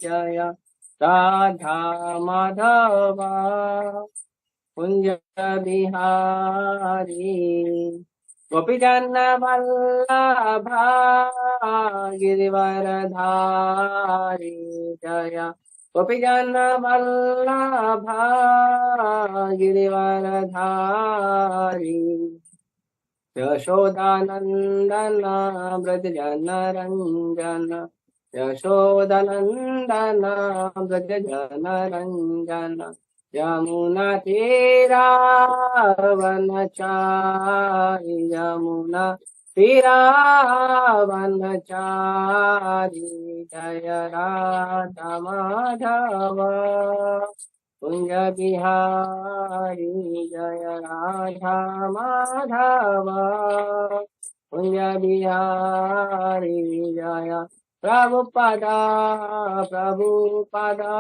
जय राधा माधव कुंज बिहारी गोपीजन वल्लभा गिरिवरधारी जय गोपीजन वल्लभा गिरिवरधारी यशोदानंदन व्रजजन रंजन यशोदानंदन व्रजजन रंजन यमुना तीरावनचारि यमुना तीरावनचारि जय राधा माधव कुंज बिहारी जय राधा माधव कुंज बिहारी जय प्रभुपदा प्रभुपदा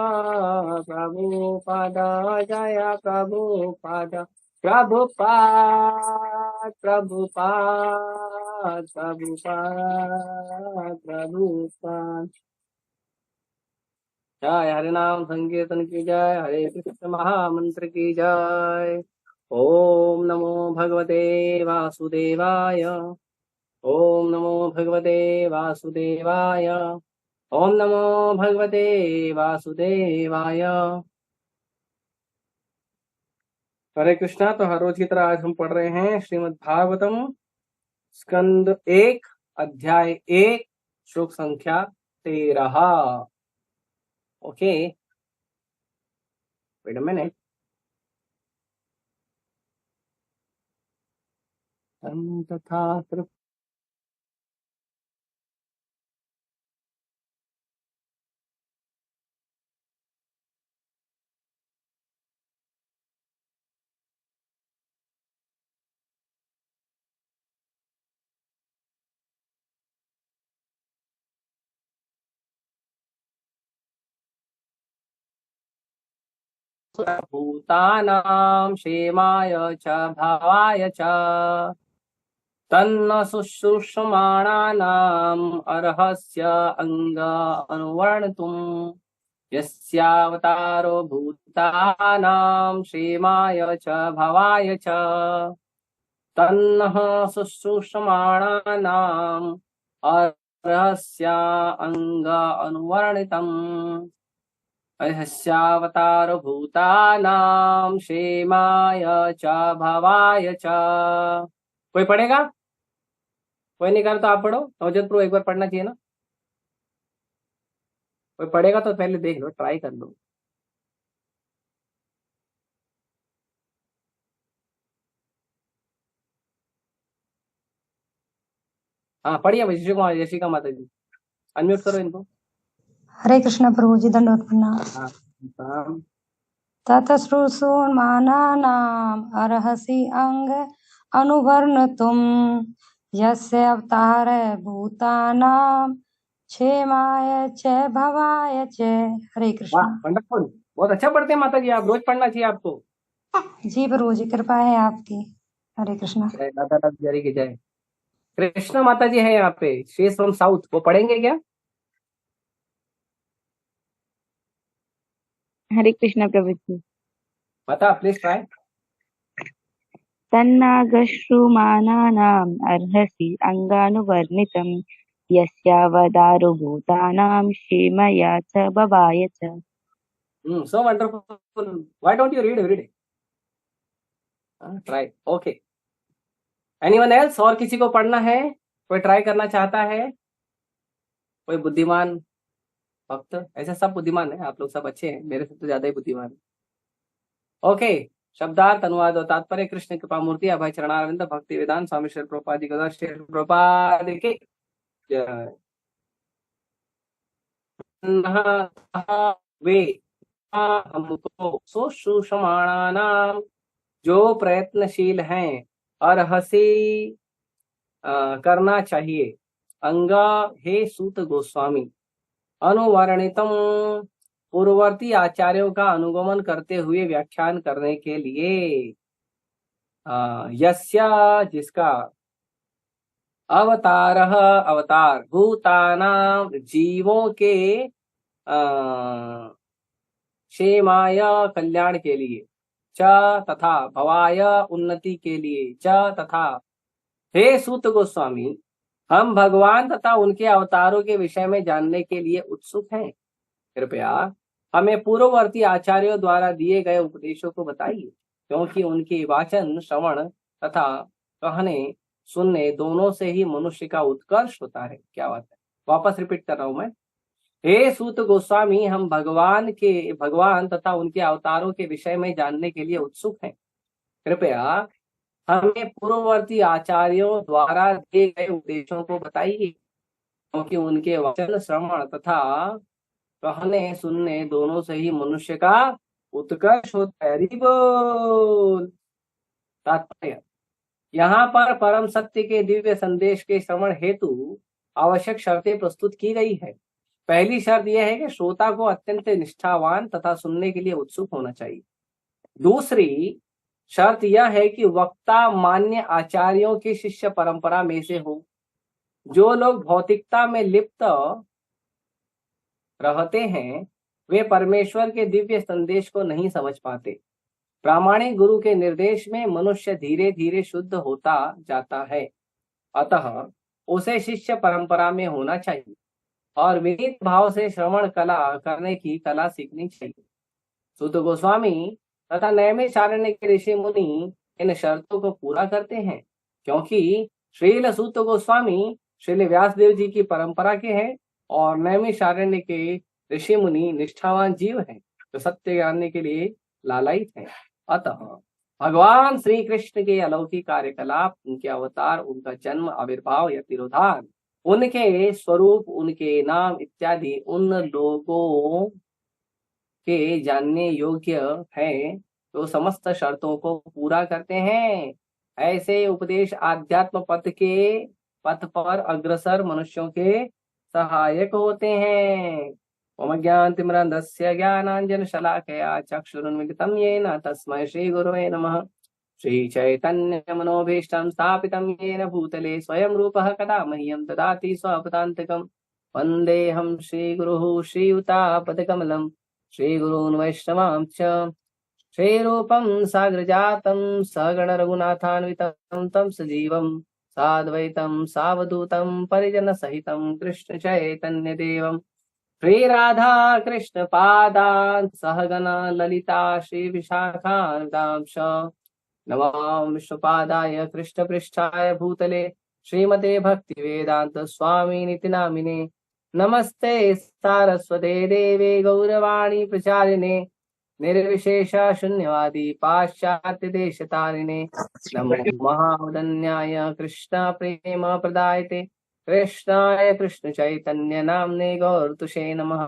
प्रभुपदा जय प्रभुपदा प्रभुपाद प्रभुपाद प्रभुपाद प्रभुपाद जय हरे नाम संकीर्तन की जय हरे कृष्ण महामंत्र की जय। ओम नमो भगवते वासुदेवाय ओम नमो भगवते वासुदेवाय ओम नमो भगवते वासुदेवाय। हरे कृष्णा। तो हर रोज की तरह आज हम पढ़ रहे हैं श्रीमद् भागवतम स्कंद 1 अध्याय 1 श्लोक संख्या 13। Okay wait a minute. तथा भूतानां क्षेमाय च भवाय च तन्न शुश्रूषमाणानाम् अर्हस्य अंग अनुवर्णितुम् यस्यावतारो भूतानां क्षेमाय च भवाय च तन्नः शुश्रूषमाणानाम् अर्हस्य अंग अनुवर्णितम् यस्यावतारो भूतानां क्षेमाय च भवाय च। कोई पढ़ेगा? कोई नहीं कर तो आप पढ़ो। नवजोत प्रो एक बार पढ़ना चाहिए ना। कोई पढ़ेगा तो पहले देख लो, ट्राई कर लो। हाँ पढ़िए यशिका माता जी। अनम्यूट करो इनको। हरे कृष्ण प्रभु जी दंडवत प्रणाम। हाँ ततश्रुषुर्मानानाम् अर्हसि अंग अनुवर्णतुम् यस्य अवतार भूतानां क्षेमाय च भवाय च। हरे कृष्ण। वंडरफुल, बहुत अच्छा पढ़ते हैं माता जी आप, रोज पढ़ना चाहिए आपको। जी प्रभु जी कृपा है आपकी। हरे कृष्ण। जय दादा दादी की जय। कृष्णा माता जी है यहाँ पे, शी इज फ्रॉम साउथ। वो पढ़ेंगे क्या? हरे कृष्ण प्रभु जी। माता प्लीज ट्राई। तन्नागश्रुमानानाम् अर्हसि अङ्गानुवर्णितं यस्यावतारो भूतानां क्षेमया च भवाय च। So wonderful. Why don't you read every day? Try. Okay. Anyone else? और किसी को पढ़ना है? कोई ट्राई करना चाहता है? कोई बुद्धिमान भक्त? ऐसे सब बुद्धिमान है, आप लोग सब अच्छे हैं, मेरे से तो ज्यादा ही बुद्धिमान है। ओके, शब्दार्थ अनुवाद और तात्पर्य। कृष्ण कृपा मूर्ति अभय चरणारविंद भक्ति वेदांत स्वामी श्री प्रभुपाद जी गदा श्री प्रभुपाद की जय। वे हमको सुषमाणानाम जो प्रयत्नशील हैं और हंसी करना चाहिए। अंगा हे सूत गोस्वामी अनुवर्णितम पूर्ववर्ती आचार्यों का अनुगमन करते हुए व्याख्यान करने के लिए। यस्या जिसका अवतारः अवतार, भूतानां जीवों के क्षेमाय कल्याण के लिए, च तथा भवाय उन्नति के लिए, च तथा। हे सूत गोस्वामी, हम भगवान तथा उनके अवतारों के विषय में जानने के लिए उत्सुक हैं। कृपया हमें पूर्ववर्ती आचार्यों द्वारा दिए गए उपदेशों को बताइए, क्योंकि उनके वाचन, श्रवण तथा कहने सुनने दोनों से ही मनुष्य का उत्कर्ष होता है। क्या बात है, वापस रिपीट कर रहा हूं मैं। हे सूत गोस्वामी, हम भगवान तथा उनके अवतारों के विषय में जानने के लिए उत्सुक हैं। कृपया हमें पूर्ववर्ती आचार्यों द्वारा दिए गए उपदेशों को बताइए, क्योंकि उनके वचन, श्रवण तथा कहने सुनने दोनों से ही मनुष्य का उत्कर्ष होता है। हरि बोल। तात्पर्य, यहाँ पर परम सत्य के दिव्य संदेश के श्रवण हेतु आवश्यक शर्तें प्रस्तुत की गई है। पहली शर्त यह है कि श्रोता को अत्यंत निष्ठावान तथा सुनने के लिए उत्सुक होना चाहिए। दूसरी शर्त यह है कि वक्ता मान्य आचार्यों की शिष्य परंपरा में से हो। जो लोग भौतिकता में लिप्त रहते हैं वे परमेश्वर के दिव्य संदेश को नहीं समझ पाते। प्रामाणिक गुरु के निर्देश में मनुष्य धीरे धीरे शुद्ध होता जाता है, अतः उसे शिष्य परंपरा में होना चाहिए और विनीत भाव से श्रवण कला करने की कला सीखनी चाहिए। सूत गोस्वामी तथा नैमिषारण्य के ऋषि मुनि इन शर्तों को पूरा करते हैं, क्योंकि श्रील सूत गोस्वामी श्रील व्यासदेव जी की परंपरा के हैं और नैमिषारण्य के ऋषि मुनि निष्ठावान जीव हैं जो सत्य जानने के लिए लालायित हैं। अतः भगवान श्री कृष्ण के अलौकिक कार्यकलाप, उनके अवतार, उनका जन्म, आविर्भाव या तिरोधान, उनके स्वरूप, उनके नाम इत्यादि उन लोगों के जानने योग्य है जो समस्त शर्तों को पूरा करते हैं। ऐसे उपदेश आध्यात्म पथ पर अग्रसर मनुष्यों के सहायक होते हैं। ओम ज्ञानतिमिरन्धस्य ज्ञानाञ्जनशलाकया चक्षुरुन्मिलितं येन तस्मै श्रीगुरवे नमः। श्रीचैतन्यमनोभीष्टं स्थापितं येन भूतले स्वयं रूपः कदा मह्यं ददाति स्वपदान्तिकं। वन्देऽहं श्रीगुरुः श्रीयुतापदकमलं श्रीगुरून् वैष्णवांश्च। श्रीरूपं साग्रजातं सगण रघुनाथान्वितं तं सजीवं साद्वैतं सावधूतं परिजनसहितं कृष्ण चैतन्यदेवं श्री राधा कृष्ण पादान् सहगना ललिता श्री विशाखान्वितांश। नमामि विष्णुपादाय कृष्ण पृष्ठाय भूतले श्रीमते भक्ति वेदांत स्वामी निति नामिने। नमस्ते सारस्वते देवे गौरवाणी प्रचारिणे निर्विशेष शून्यवादी पाश्चात्य देश तारिणे। नमो महावदन्याय कृष्ण प्रेम प्रदायते कृष्णाय कृष्ण चैतन्य नामने गौरतुषे नमः।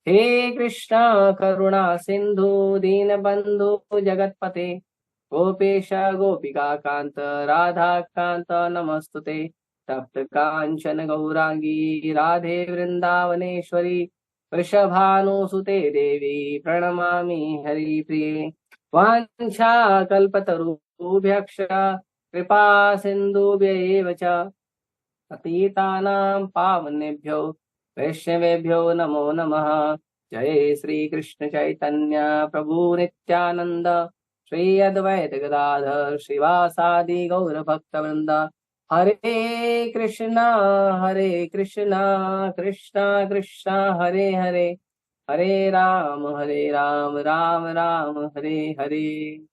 हे कृष्ण करुणा सिंधु दीनबंधु जगतपते गोपेश गोपिका कांत राधा कांत नमस्तुते। तप्त कांचन गौरांगी राधे वृंदावनेश्वरी वृषभानुसुते देवी प्रणमामि हरिप्रिये। वाञ्छा कल्पतरुभ्यश्च कृपा सिन्धुभ्य एव च पतितानां पावनेभ्यो वैष्णवेभ्यो नमो नमः। जय श्री कृष्ण चैतन्य प्रभु नित्यानंद श्री अद्वैत गदाधर श्रीवासादि गौर भक्तवृंद। हरे कृष्णा कृष्णा कृष्णा हरे हरे, हरे राम राम राम हरे हरे।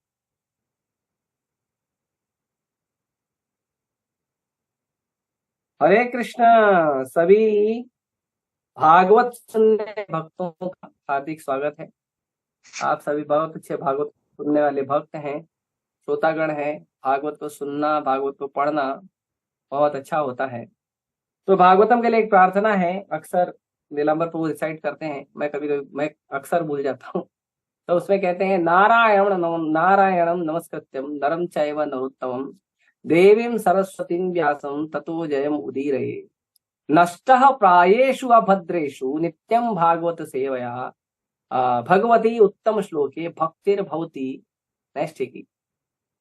हरे कृष्णा। सभी भागवत सुनने भक्तों का हार्दिक स्वागत है। आप सभी बहुत अच्छे भागवत सुनने वाले भक्त हैं, श्रोतागण हैं। भागवत को सुनना, भागवत को पढ़ना बहुत अच्छा होता है। तो भागवतम के लिए एक प्रार्थना है, अक्सर नीलांबर प्रभु रिसाइट करते हैं, मैं अक्सर भूल जाता हूँ। तो उसमें कहते हैं नारायणम नमस्कृत्यम नरम चैव नरोत्तमम देवीं सरस्वतीं व्यासं ततो जयम उदीरये। नष्टः प्रायेषु अभद्रेषु नित्यं भागवत सेवया भगवती उत्तम श्लोके भक्तिर्भवति नैष्ठिकी।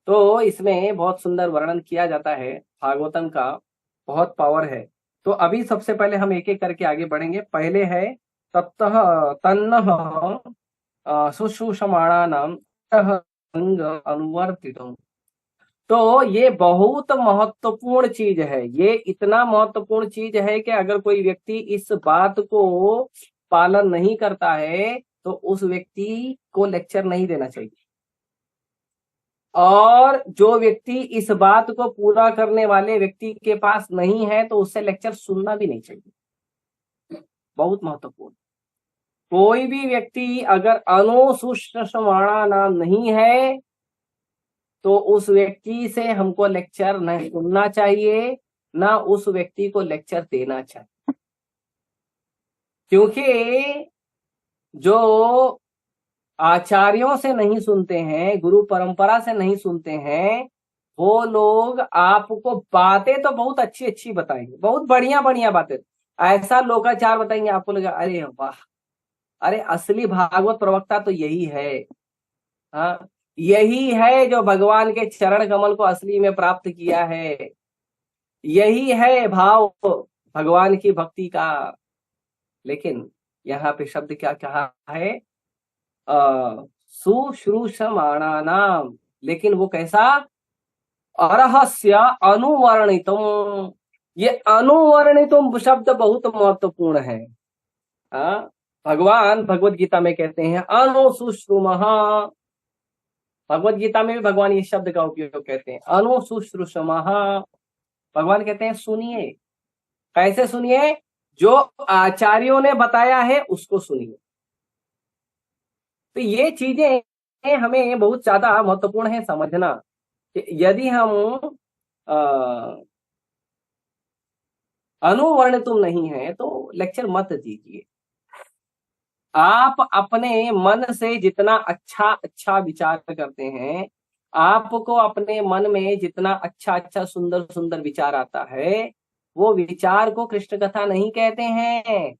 तो इसमें बहुत सुंदर वर्णन किया जाता है भागवतम का, बहुत पावर है। तो अभी सबसे पहले हम एक एक करके आगे बढ़ेंगे। पहले है तत्तः तन्नः शुश्रूषमाणानां अंग अनुवर्तितम्। तो ये बहुत महत्वपूर्ण चीज है, ये इतना महत्वपूर्ण चीज है कि अगर कोई व्यक्ति इस बात को पालन नहीं करता है तो उस व्यक्ति को लेक्चर नहीं देना चाहिए, और जो व्यक्ति इस बात को पूरा करने वाले व्यक्ति के पास नहीं है तो उससे लेक्चर सुनना भी नहीं चाहिए। बहुत महत्वपूर्ण। कोई भी व्यक्ति अगर अनुशुश्रमाणा नाम नहीं है तो उस व्यक्ति से हमको लेक्चर नहीं सुनना चाहिए, ना उस व्यक्ति को लेक्चर देना चाहिए। क्योंकि जो आचार्यों से नहीं सुनते हैं, गुरु परंपरा से नहीं सुनते हैं, वो लोग आपको बातें तो बहुत अच्छी अच्छी बताएंगे, बहुत बढ़िया बढ़िया बातें, ऐसा लोकाचार बताएंगे, आपको लगा अरे वाह, अरे असली भागवत प्रवक्ता तो यही है। हाँ, यही है जो भगवान के चरण कमल को असली में प्राप्त किया है, यही है भाव भगवान की भक्ति का। लेकिन यहाँ पे शब्द क्या कहा है? सुश्रूषमाणानाम, लेकिन वो कैसा? अरहस्य अनुवर्णितम। ये अनुवर्णितम शब्द बहुत महत्वपूर्ण है। भगवान भगवत गीता में कहते हैं अनुशुश्रुमः। भगवत गीता में भी भगवान इस शब्द का उपयोग करते हैं, अनुशुश्रुषमः। भगवान कहते हैं सुनिए। कैसे सुनिए? जो आचार्यों ने बताया है उसको सुनिए। तो ये चीजें हमें बहुत ज्यादा महत्वपूर्ण है समझना कि यदि हम अनुवर्णितुम नहीं है तो लेक्चर मत दीजिए। आप अपने मन से जितना अच्छा अच्छा विचार करते हैं, आपको अपने मन में जितना अच्छा अच्छा सुंदर सुंदर विचार आता है, वो विचार को कृष्ण कथा नहीं कहते हैं।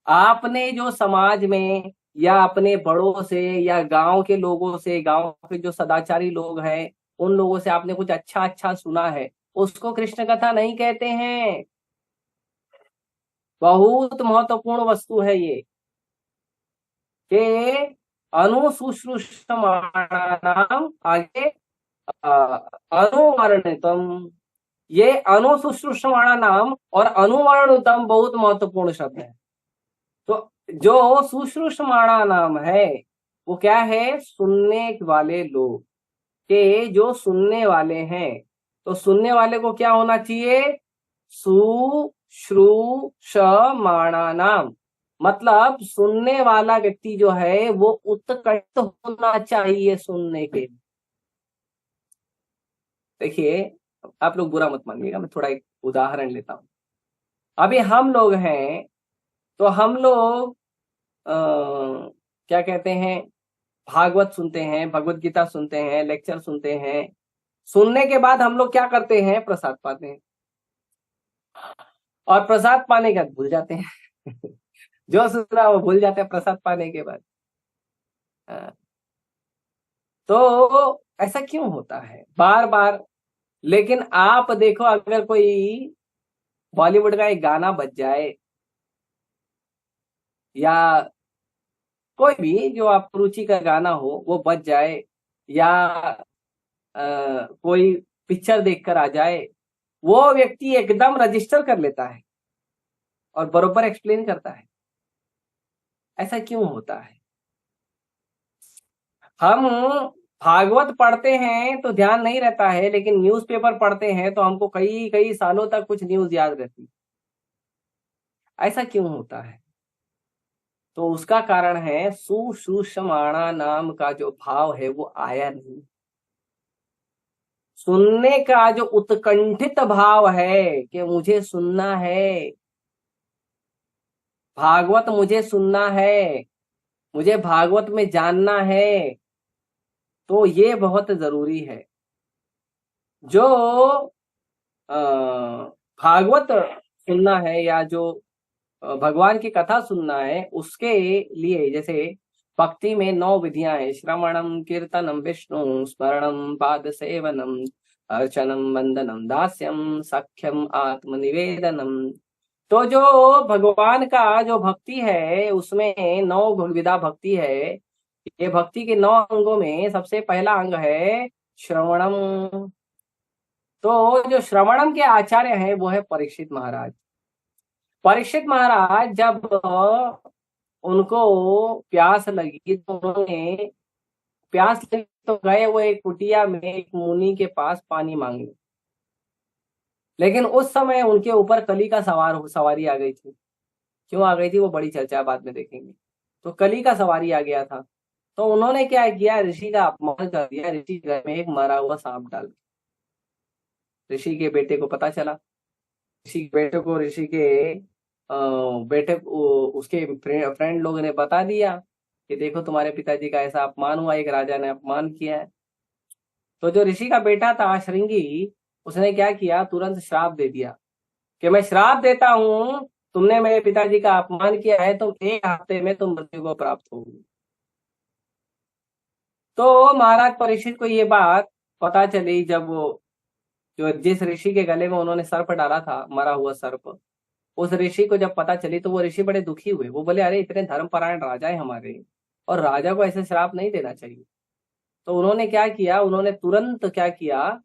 आपने जो समाज में या अपने बड़ों से या गांव के लोगों से, गांव के जो सदाचारी लोग हैं उन लोगों से आपने कुछ अच्छा अच्छा सुना है, उसको कृष्ण कथा नहीं कहते हैं। बहुत महत्वपूर्ण वस्तु है ये कि अनुशुश्रूषमाणानाम, आगे अनुवर्णितम। ये अनुशुश्रूषमाणानाम और अनुवर्णितम बहुत महत्वपूर्ण शब्द है। तो जो शुश्रूषमाणा नाम है वो क्या है? सुनने वाले लोग के, जो सुनने वाले हैं। तो सुनने वाले को क्या होना चाहिए? सुश्रूषमाणा नाम, मतलब सुनने वाला व्यक्ति जो है वो उत्कट होना चाहिए सुनने के। देखिए, आप लोग बुरा मत मानिएगा, मैं थोड़ा एक उदाहरण लेता हूं। अभी हम लोग हैं तो हम लोग क्या कहते हैं, भागवत सुनते हैं, भगवत गीता सुनते हैं, लेक्चर सुनते हैं। सुनने के बाद हम लोग क्या करते हैं? प्रसाद पाते हैं, और प्रसाद पाने के बाद भूल जाते हैं। जो सुना वो भूल जाते हैं प्रसाद पाने के बाद। तो ऐसा क्यों होता है बार बार? लेकिन आप देखो, अगर कोई बॉलीवुड का एक गाना बज जाए या कोई भी जो आप रुचि का गाना हो वो बज जाए, या कोई पिक्चर देखकर आ जाए, वो व्यक्ति एकदम रजिस्टर कर लेता है और बरोबर एक्सप्लेन करता है। ऐसा क्यों होता है? हम भागवत पढ़ते हैं तो ध्यान नहीं रहता है, लेकिन न्यूज़पेपर पढ़ते हैं तो हमको कई कई सालों तक कुछ न्यूज याद रहती है। ऐसा क्यों होता है? तो उसका कारण है सुश्रूषमाणा नाम का जो भाव है वो आया नहीं। सुनने का जो उत्कंठित भाव है कि मुझे सुनना है, भागवत मुझे सुनना है, मुझे भागवत में जानना है, तो ये बहुत जरूरी है। जो भागवत सुनना है या जो भगवान की कथा सुनना है, उसके लिए जैसे भक्ति में 9 विधियां हैं: श्रवणम, कीर्तनम, विष्णु स्मरणम, पाद सेवनम, अर्चनम वंदनम दास्यम सख्यम आत्मनिवेदनम। तो जो भगवान का जो भक्ति है उसमें 9 विधा भक्ति है। ये भक्ति के 9 अंगों में सबसे पहला अंग है श्रवणम। तो जो श्रवणम के आचार्य हैं वो है परीक्षित महाराज। परीक्षित महाराज जब उनको प्यास लगी तो उन्होंने प्यास लगी तो गए वो एक कुटिया में एक मुनि के पास पानी मांगने। लेकिन उस समय उनके ऊपर कली का सवारी आ गई थी। क्यों आ गई थी वो बड़ी चर्चा बाद में देखेंगे। तो कली का सवारी आ गया था। तो उन्होंने क्या किया, ऋषि का अपमान कर दिया। ऋषि के घर में एक मरा हुआ सांप डाल दिया। ऋषि के बेटे को पता चला। ऋषि के बेटे को ऋषि के बेटे उसके फ्रेंड लोगों ने बता दिया कि देखो तुम्हारे पिताजी का ऐसा अपमान हुआ, एक राजा ने अपमान किया है। तो जो ऋषि का बेटा था श्रृंगी, उसने क्या किया, तुरंत श्राप दे दिया कि मैं श्राप देता हूं, तुमने मेरे पिताजी का अपमान किया है तो 1 हफ्ते में तुम मृत्यु को प्राप्त होगी। तो महाराज परीक्षित को ये बात पता चली जब वो जो जिस ऋषि के गले में उन्होंने सर्प डाला था, मरा हुआ सर्प, उस ऋषि को जब पता चली तो वो ऋषि बड़े दुखी हुए। वो बोले अरे इतने धर्मपरायण राजा है हमारे और राजा को ऐसे श्राप नहीं देना चाहिए। तो उन्होंने क्या किया, उन्होंने तुरंत क्या किया,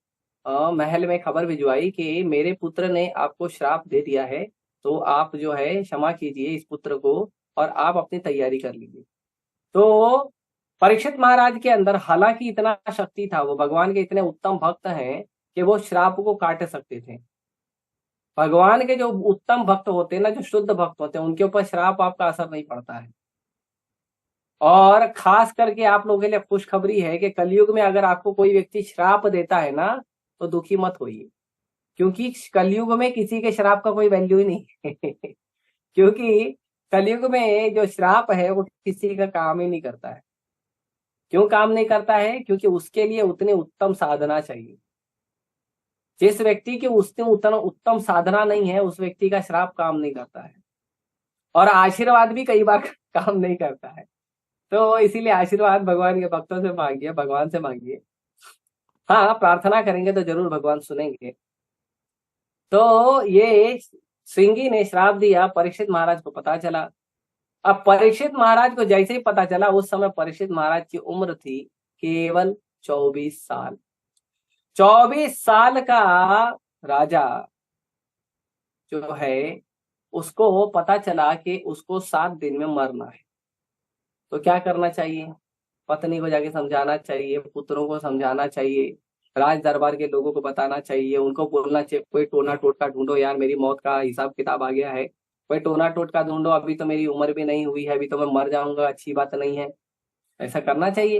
महल में खबर भिजवाई कि मेरे पुत्र ने आपको श्राप दे दिया है, तो आप जो है क्षमा कीजिए इस पुत्र को और आप अपनी तैयारी कर लीजिए। तो परीक्षित महाराज के अंदर हालांकि इतना शक्ति था, वो भगवान के इतने उत्तम भक्त हैं कि वो श्राप को काट सकते थे। भगवान के जो उत्तम भक्त होते हैं ना, जो शुद्ध भक्त होते हैं, उनके ऊपर श्राप आपका असर नहीं पड़ता है। और खास करके आप लोगों के लिए खुशखबरी है कि कलयुग में अगर आपको कोई व्यक्ति श्राप देता है ना तो दुखी मत होइए, क्योंकि कलयुग में किसी के श्राप का कोई वैल्यू ही नहीं है। क्योंकि कलयुग में जो श्राप है वो किसी का काम ही नहीं करता है। क्यों काम नहीं करता है? क्योंकि उसके लिए उतनी उत्तम साधना चाहिए। जिस व्यक्ति की उसने उतना उत्तम साधना नहीं है उस व्यक्ति का श्राप काम नहीं करता है, और आशीर्वाद भी कई बार काम नहीं करता है। तो इसीलिए आशीर्वाद भगवान के भक्तों से मांगिए, भगवान से मांगिए। हाँ, प्रार्थना करेंगे तो जरूर भगवान सुनेंगे। तो ये श्रृंगी ने श्राप दिया, परीक्षित महाराज को पता चला। अब परीक्षित महाराज को जैसे ही पता चला, उस समय परीक्षित महाराज की उम्र थी केवल 24 साल। 24 साल का राजा जो है उसको पता चला कि उसको 7 दिन में मरना है। तो क्या करना चाहिए? पत्नी को जाके समझाना चाहिए, पुत्रों को समझाना चाहिए, राज दरबार के लोगों को बताना चाहिए, उनको बोलना चाहिए कोई टोना टोटका ढूंढो यार, मेरी मौत का हिसाब किताब आ गया है, कोई टोना टोटका ढूंढो, अभी तो मेरी उम्र भी नहीं हुई है, अभी तो मैं मर जाऊंगा, अच्छी बात नहीं है। ऐसा करना चाहिए।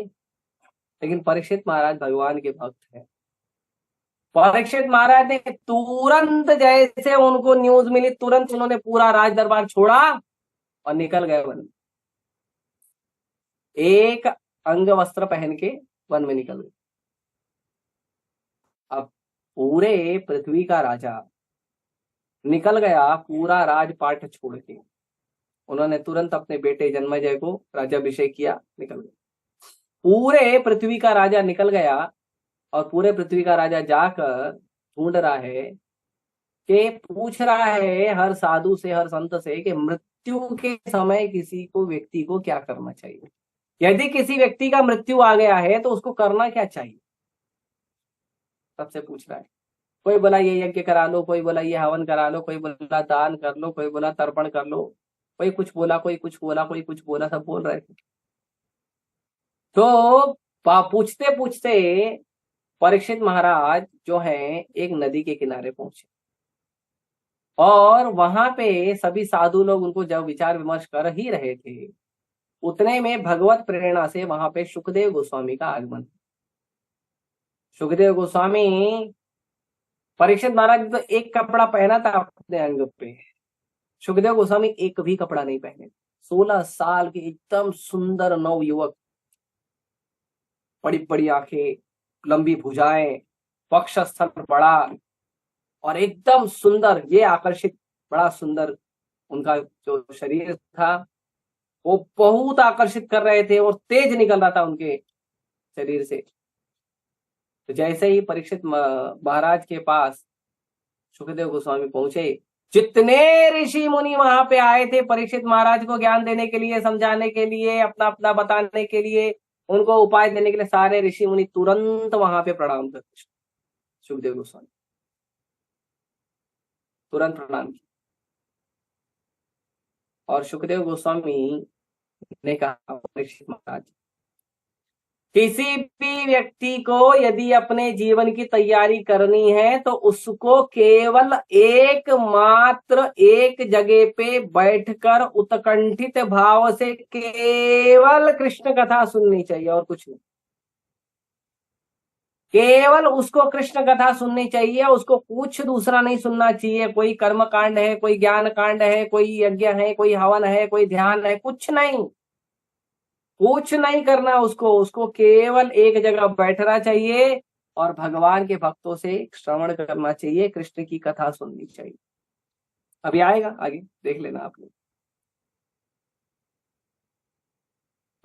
लेकिन परीक्षित महाराज भगवान के भक्त हैं। परीक्षित महाराज ने तुरंत, जैसे उनको न्यूज मिली, तुरंत उन्होंने पूरा राज दरबार छोड़ा और निकल गए वन। एक अंग वस्त्र पहन के वन में निकल गए। अब पूरे पृथ्वी का राजा निकल गया पूरा राजपाट छोड़ के। उन्होंने तुरंत अपने बेटे जन्मेजय को राज्याभिषेक किया, निकल गए। पूरे पृथ्वी का राजा निकल गया और पूरे पृथ्वी का राजा जाकर ढूंढ रहा है कि पूछ रहा है हर साधु से, हर संत से कि मृत्यु के समय किसी को, व्यक्ति को क्या करना चाहिए। यदि किसी व्यक्ति का मृत्यु आ गया है तो उसको करना क्या चाहिए, सबसे पूछ रहा है। कोई बोला ये यज्ञ करा लो, कोई बोला ये हवन करा लो, कोई बोला दान कर लो, कोई बोला तर्पण कर लो, कोई कुछ बोला, कोई कुछ बोला, कोई कुछ बोला, सब बोल रहे थे। तो पूछते पूछते परीक्षित महाराज जो है एक नदी के किनारे पहुंचे और वहां पे सभी साधु लोग उनको जब विचार विमर्श कर ही रहे थे, उतने में भगवत प्रेरणा से वहां पे सुखदेव गोस्वामी का आगमन। सुखदेव गोस्वामी, परीक्षित महाराज तो एक कपड़ा पहना था अपने अंग पे, सुखदेव गोस्वामी एक भी कपड़ा नहीं पहने। 16 साल के एकदम सुंदर नव युवक, बड़ी बड़ी आंखें, लंबी भुजाएं, वक्षस्थल बड़ा और एकदम सुंदर, ये आकर्षित, बड़ा सुंदर उनका जो शरीर था वो बहुत आकर्षित कर रहे थे और तेज निकल रहा था उनके शरीर से। तो जैसे ही परीक्षित महाराज के पास सुखदेव गोस्वामी पहुंचे, जितने ऋषि मुनि वहां पे आए थे परीक्षित महाराज को ज्ञान देने के लिए, समझाने के लिए, अपना अपना बताने के लिए, उनको उपाय देने के लिए, सारे ऋषि मुनि तुरंत वहां पे प्रणाम करते सुखदेव गोस्वामी, तुरंत प्रणाम किया। और सुखदेव गोस्वामी ने कहा, परीक्षित महाराज, किसी भी व्यक्ति को यदि अपने जीवन की तैयारी करनी है तो उसको केवल एकमात्र एक जगह पे बैठकर उत्कंठित भाव से केवल कृष्ण कथा सुननी चाहिए और कुछ नहीं। केवल उसको कृष्ण कथा सुननी चाहिए, उसको कुछ दूसरा नहीं सुनना चाहिए। कोई कर्म कांड है, कोई ज्ञान कांड है, कोई यज्ञ है, कोई हवन है, कोई ध्यान है, कुछ नहीं, कुछ नहीं करना उसको। उसको केवल एक जगह बैठना चाहिए और भगवान के भक्तों से श्रवण करना चाहिए, कृष्ण की कथा सुननी चाहिए। अभी आएगा, आगे देख लेना आप लोग।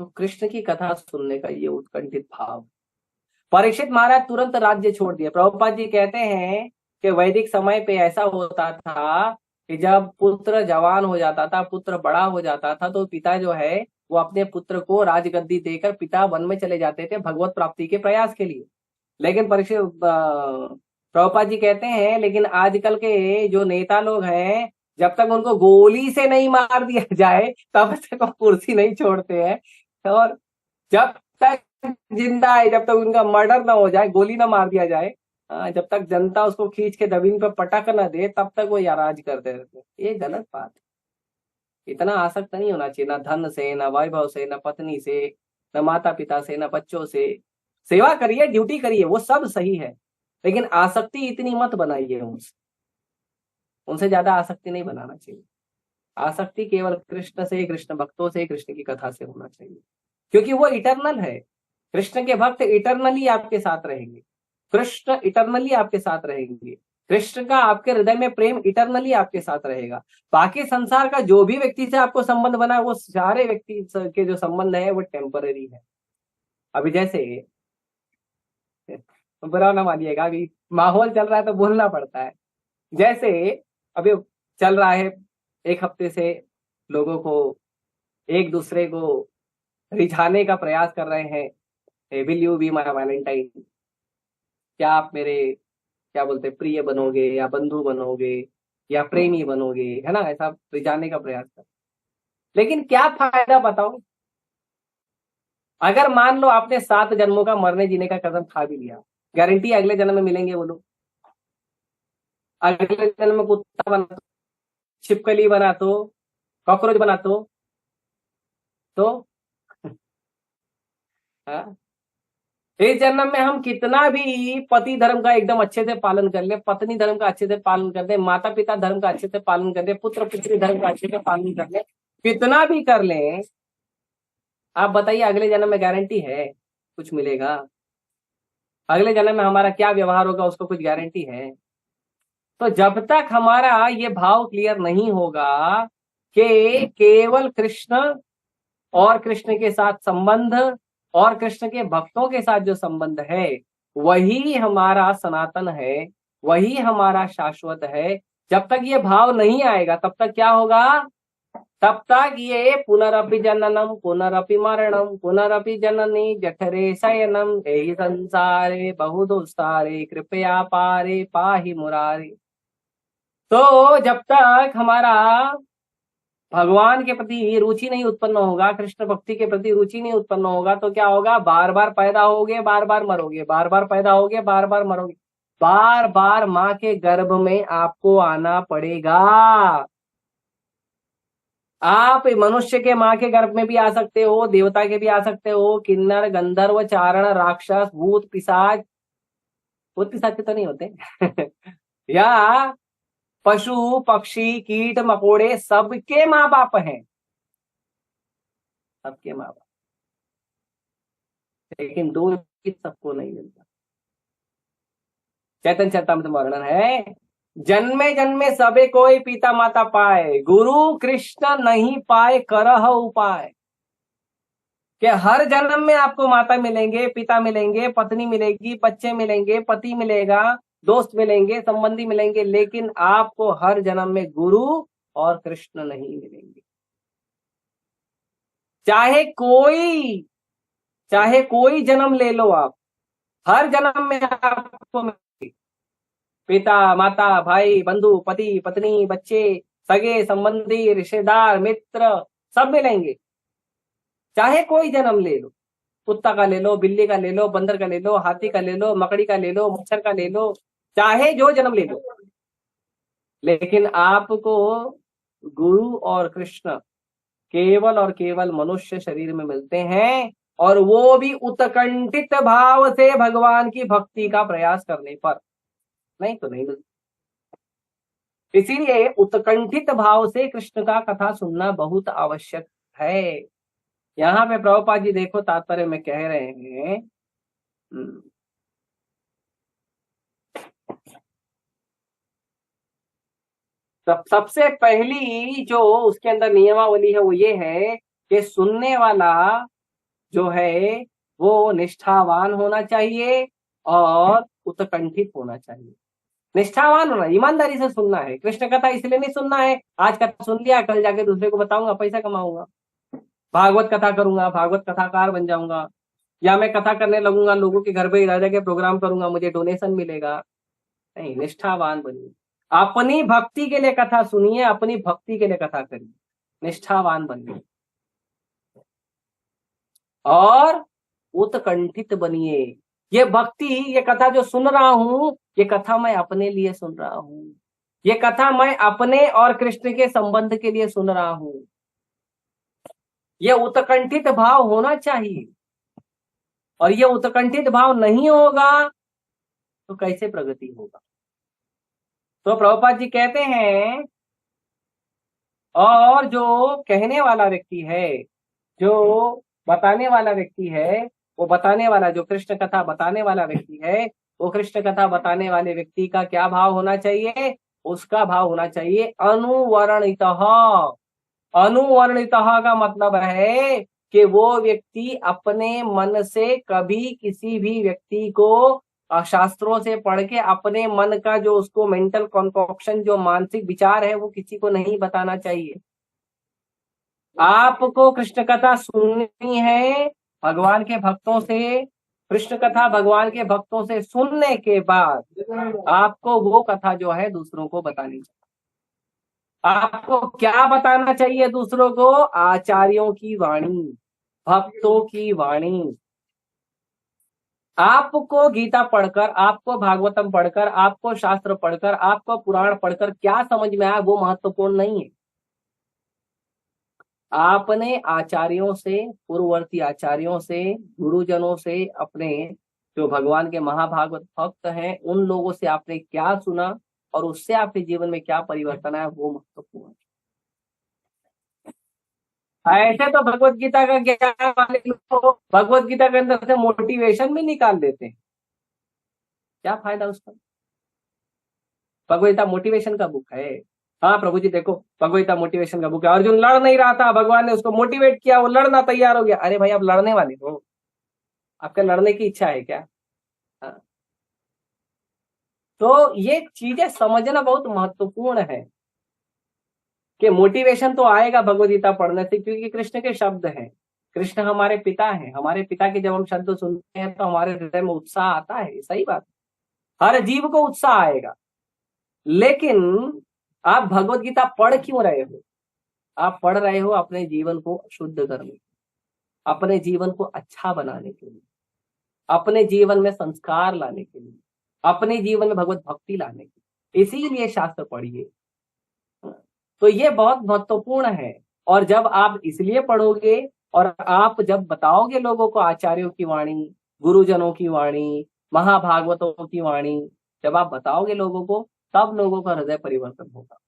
तो कृष्ण की कथा सुनने का ये उत्कंठित भाव। परीक्षित महाराज तुरंत राज्य छोड़ दिया। प्रभुपाद जी कहते हैं कि वैदिक समय पे ऐसा होता था कि जब पुत्र जवान हो जाता था, पुत्र बड़ा हो जाता था, तो पिता जो है वो अपने पुत्र को राजगद्दी देकर पिता वन में चले जाते थे भगवत प्राप्ति के प्रयास के लिए। लेकिन परीक्षित प्रभुपाद जी कहते हैं, लेकिन आजकल के जो नेता लोग हैं, जब तक उनको गोली से नहीं मार दिया जाए तब तक वो कुर्सी नहीं छोड़ते हैं। और जब तक जिंदा है, जब तक उनका मर्डर ना हो जाए, गोली ना मार दिया जाए, जब तक जनता उसको खींच के जमीन पर पटक न दे, तब तक वो राज करते रहते। ये गलत बात है। इतना आसक्त नहीं होना चाहिए, ना धन से, ना वैभव से, ना पत्नी से, न माता पिता से, न बच्चों से। सेवा करिए, ड्यूटी करिए, वो सब सही है, लेकिन आसक्ति इतनी मत बनाइए उनसे। उनसे ज्यादा आसक्ति नहीं बनाना चाहिए। आसक्ति केवल कृष्ण से, कृष्ण भक्तों से, कृष्ण की कथा से होना चाहिए, क्योंकि वो इटर्नल है। कृष्ण के भक्त इटर्नली आपके साथ रहेंगे, कृष्ण इटर्नली आपके साथ रहेंगे, कृष्ण का आपके हृदय में प्रेम इटर्नली आपके साथ रहेगा। बाकी संसार का जो भी व्यक्ति से आपको संबंध बना है, वो सारे व्यक्ति के जो संबंध है वो टेम्पररी है। अभी जैसे, बुरा ना मानिएगा, अभी माहौल चल रहा है तो बोलना पड़ता है। जैसे अभी चल रहा है, एक हफ्ते से लोगों को एक दूसरे को रिझाने का प्रयास कर रहे हैं, will you be my Valentine, क्या आप मेरे, क्या बोलते, प्रिय बनोगे या बंधु बनोगे या प्रेमी बनोगे, है ना, ऐसा रिझाने का प्रयास कर। लेकिन क्या फायदा बताओ, अगर मान लो आपने 7 जन्मों का मरने जीने का कसम खा भी लिया, गारंटी अगले जन्म में मिलेंगे वो लोग? अगले जन्म में कुत्ता बना तो, छिपकली बना तो, कॉकरोच बना तो हाँ? इस जन्म में हम कितना भी पति धर्म का एकदम अच्छे से पालन कर ले, पत्नी धर्म का अच्छे से पालन कर ले, माता पिता धर्म का अच्छे से पालन कर ले, पुत्र पुत्री धर्म का अच्छे से पालन कर ले, कितना भी कर ले, आप बताइए अगले जन्म में गारंटी है कुछ मिलेगा? अगले जन्म में हमारा क्या व्यवहार होगा, उसको कुछ गारंटी है? तो जब तक हमारा ये भाव क्लियर नहीं होगा कि केवल कृष्ण और कृष्ण के साथ संबंध और कृष्ण के भक्तों के साथ जो संबंध है वही हमारा सनातन है, वही हमारा शाश्वत है, जब तक ये भाव नहीं आएगा तब तक क्या होगा? तब तक ये पुनरपि जननम पुनरपि मरणम पुनरपि जननी जठरे शयनम एहि संसारे बहुदुस्तारे कृपया पारे पाहि मुरारे। तो जब तक हमारा भगवान के प्रति रुचि नहीं उत्पन्न होगा, कृष्ण भक्ति के प्रति रुचि नहीं उत्पन्न होगा, तो क्या होगा? बार बार पैदा होगे, बार बार मरोगे, बार बार पैदा होगे, बार बार मरोगे, बार बार माँ के गर्भ में आपको आना पड़ेगा। आप मनुष्य के माँ के गर्भ में भी आ सकते हो, देवता के भी आ सकते हो, किन्नर गंधर्व चारण राक्षस भूत पिशाच, भूत पिशाच के तो नहीं होते या पशु पक्षी कीट मकोड़े, सबके माँ बाप हैं, सबके माँ बाप, लेकिन दूध सबको नहीं मिलता। चैतन्य चरितामृत में वर्णन है, जन्मे जन्मे सबे कोई पिता माता पाए, गुरु कृष्ण नहीं पाए करह उपाय। कि हर जन्म में आपको माता मिलेंगे, पिता मिलेंगे, पत्नी मिलेगी, बच्चे मिलेंगे, पति मिलेगा, दोस्त मिलेंगे, संबंधी मिलेंगे, लेकिन आपको हर जन्म में गुरु और कृष्ण नहीं मिलेंगे। चाहे कोई जन्म ले लो आप, हर जन्म में आपको मिलेंगे पिता, माता, भाई, बंधु, पति, पत्नी, बच्चे, सगे संबंधी, रिश्तेदार, मित्र, सब मिलेंगे। चाहे कोई जन्म ले लो, कुत्ता का ले लो, बिल्ली का ले लो, बंदर का ले लो, हाथी का ले लो, मकड़ी का ले लो, मच्छर का ले लो, चाहे जो जन्म ले लो, लेकिन आपको गुरु और कृष्ण केवल और केवल मनुष्य शरीर में मिलते हैं, और वो भी उत्कंठित भाव से भगवान की भक्ति का प्रयास करने पर, नहीं तो नहीं मिलते। इसीलिए उत्कंठित भाव से कृष्ण का कथा सुनना बहुत आवश्यक है। यहाँ पे प्रभुपाद जी देखो तात्पर्य में कह रहे हैं, सबसे पहली जो उसके अंदर नियमावली है वो ये है कि सुनने वाला जो है वो निष्ठावान होना चाहिए और उत्कंठित होना चाहिए। निष्ठावान होना, ईमानदारी से सुनना है। कृष्ण कथा इसलिए नहीं सुनना है आज कथा सुन लिया, कल जाके दूसरे को बताऊंगा, पैसा कमाऊंगा, भागवत कथा करूंगा, भागवत कथाकार बन जाऊंगा, या मैं कथा करने लगूंगा, लोगों के घर पे रह जाके प्रोग्राम करूंगा, मुझे डोनेशन मिलेगा। नहीं, निष्ठावान बनिए, अपनी भक्ति के लिए कथा सुनिए, अपनी भक्ति के लिए कथा करिए, निष्ठावान बनिए और उत्कंठित बनिए। ये भक्ति, ये कथा जो सुन रहा हूं, ये कथा मैं अपने लिए सुन रहा हूं, ये कथा मैं अपने और कृष्ण के संबंध के लिए सुन रहा हूं। ये उत्कंठित भाव होना चाहिए, और ये उत्कंठित भाव नहीं होगा तो कैसे प्रगति होगा। तो प्रभुपाद जी कहते हैं, और जो कहने वाला व्यक्ति है, जो बताने वाला व्यक्ति है, वो बताने वाला, जो कृष्ण कथा बताने वाला व्यक्ति है, वो कृष्ण कथा बताने वाले व्यक्ति का क्या भाव होना चाहिए? उसका भाव होना चाहिए अनुवर्णितः। अनुवर्णितः का मतलब है कि वो व्यक्ति अपने मन से कभी किसी भी व्यक्ति को शास्त्रों से पढ़ के अपने मन का जो उसको मेंटल कॉन्कॉक्शन, जो मानसिक विचार है, वो किसी को नहीं बताना चाहिए। आपको कृष्ण कथा सुननी है भगवान के भक्तों से, कृष्ण कथा भगवान के भक्तों से सुनने के बाद आपको वो कथा जो है दूसरों को बतानी चाहिए। आपको क्या बताना चाहिए दूसरों को? आचार्यों की वाणी, भक्तों की वाणी। आपको गीता पढ़कर, आपको भागवतम पढ़कर, आपको शास्त्र पढ़कर, आपको पुराण पढ़कर क्या समझ में आया वो महत्वपूर्ण नहीं है। आपने आचार्यों से, पूर्ववर्ती आचार्यों से, गुरुजनों से, अपने जो भगवान के महाभागवत भक्त हैं, उन लोगों से आपने क्या सुना और उससे आपके जीवन में क्या परिवर्तन आया, वो महत्वपूर्ण है। ऐसे तो भगवत गीता का ज्ञान वाले लोग भगवत गीता के अंदर से मोटिवेशन भी निकाल देते हैं, क्या फायदा उसका? भगवत गीता मोटिवेशन का बुक है। हाँ प्रभु जी देखो, भगवत गीता मोटिवेशन का बुक है। अर्जुन लड़ नहीं रहा था, भगवान ने उसको मोटिवेट किया, वो लड़ना तैयार हो गया। अरे भाई, आप लड़ने वाले हो, आपके लड़ने की इच्छा है क्या? हाँ। तो ये चीजें समझना बहुत महत्वपूर्ण है कि मोटिवेशन तो आएगा भगवत गीता पढ़ने से, क्योंकि कृष्ण के शब्द हैं, कृष्ण हमारे पिता हैं। हमारे पिता के जब हम शब्द सुनते हैं तो हमारे हृदय में उत्साह आता है, सही बात। हर जीव को उत्साह आएगा, लेकिन आप भगवत गीता पढ़ क्यों रहे हो? आप पढ़ रहे हो अपने जीवन को शुद्ध करने, अपने जीवन को अच्छा बनाने के लिए, अपने जीवन में संस्कार लाने के लिए, अपने जीवन में भगवत भक्ति लाने के लिए। इसीलिए शास्त्र पढ़िए। तो ये बहुत महत्वपूर्ण है। और जब आप इसलिए पढ़ोगे और आप जब बताओगे लोगों को आचार्यों की वाणी, गुरुजनों की वाणी, महाभागवतों की वाणी, जब आप बताओगे लोगों को, तब लोगों का हृदय परिवर्तन होगा।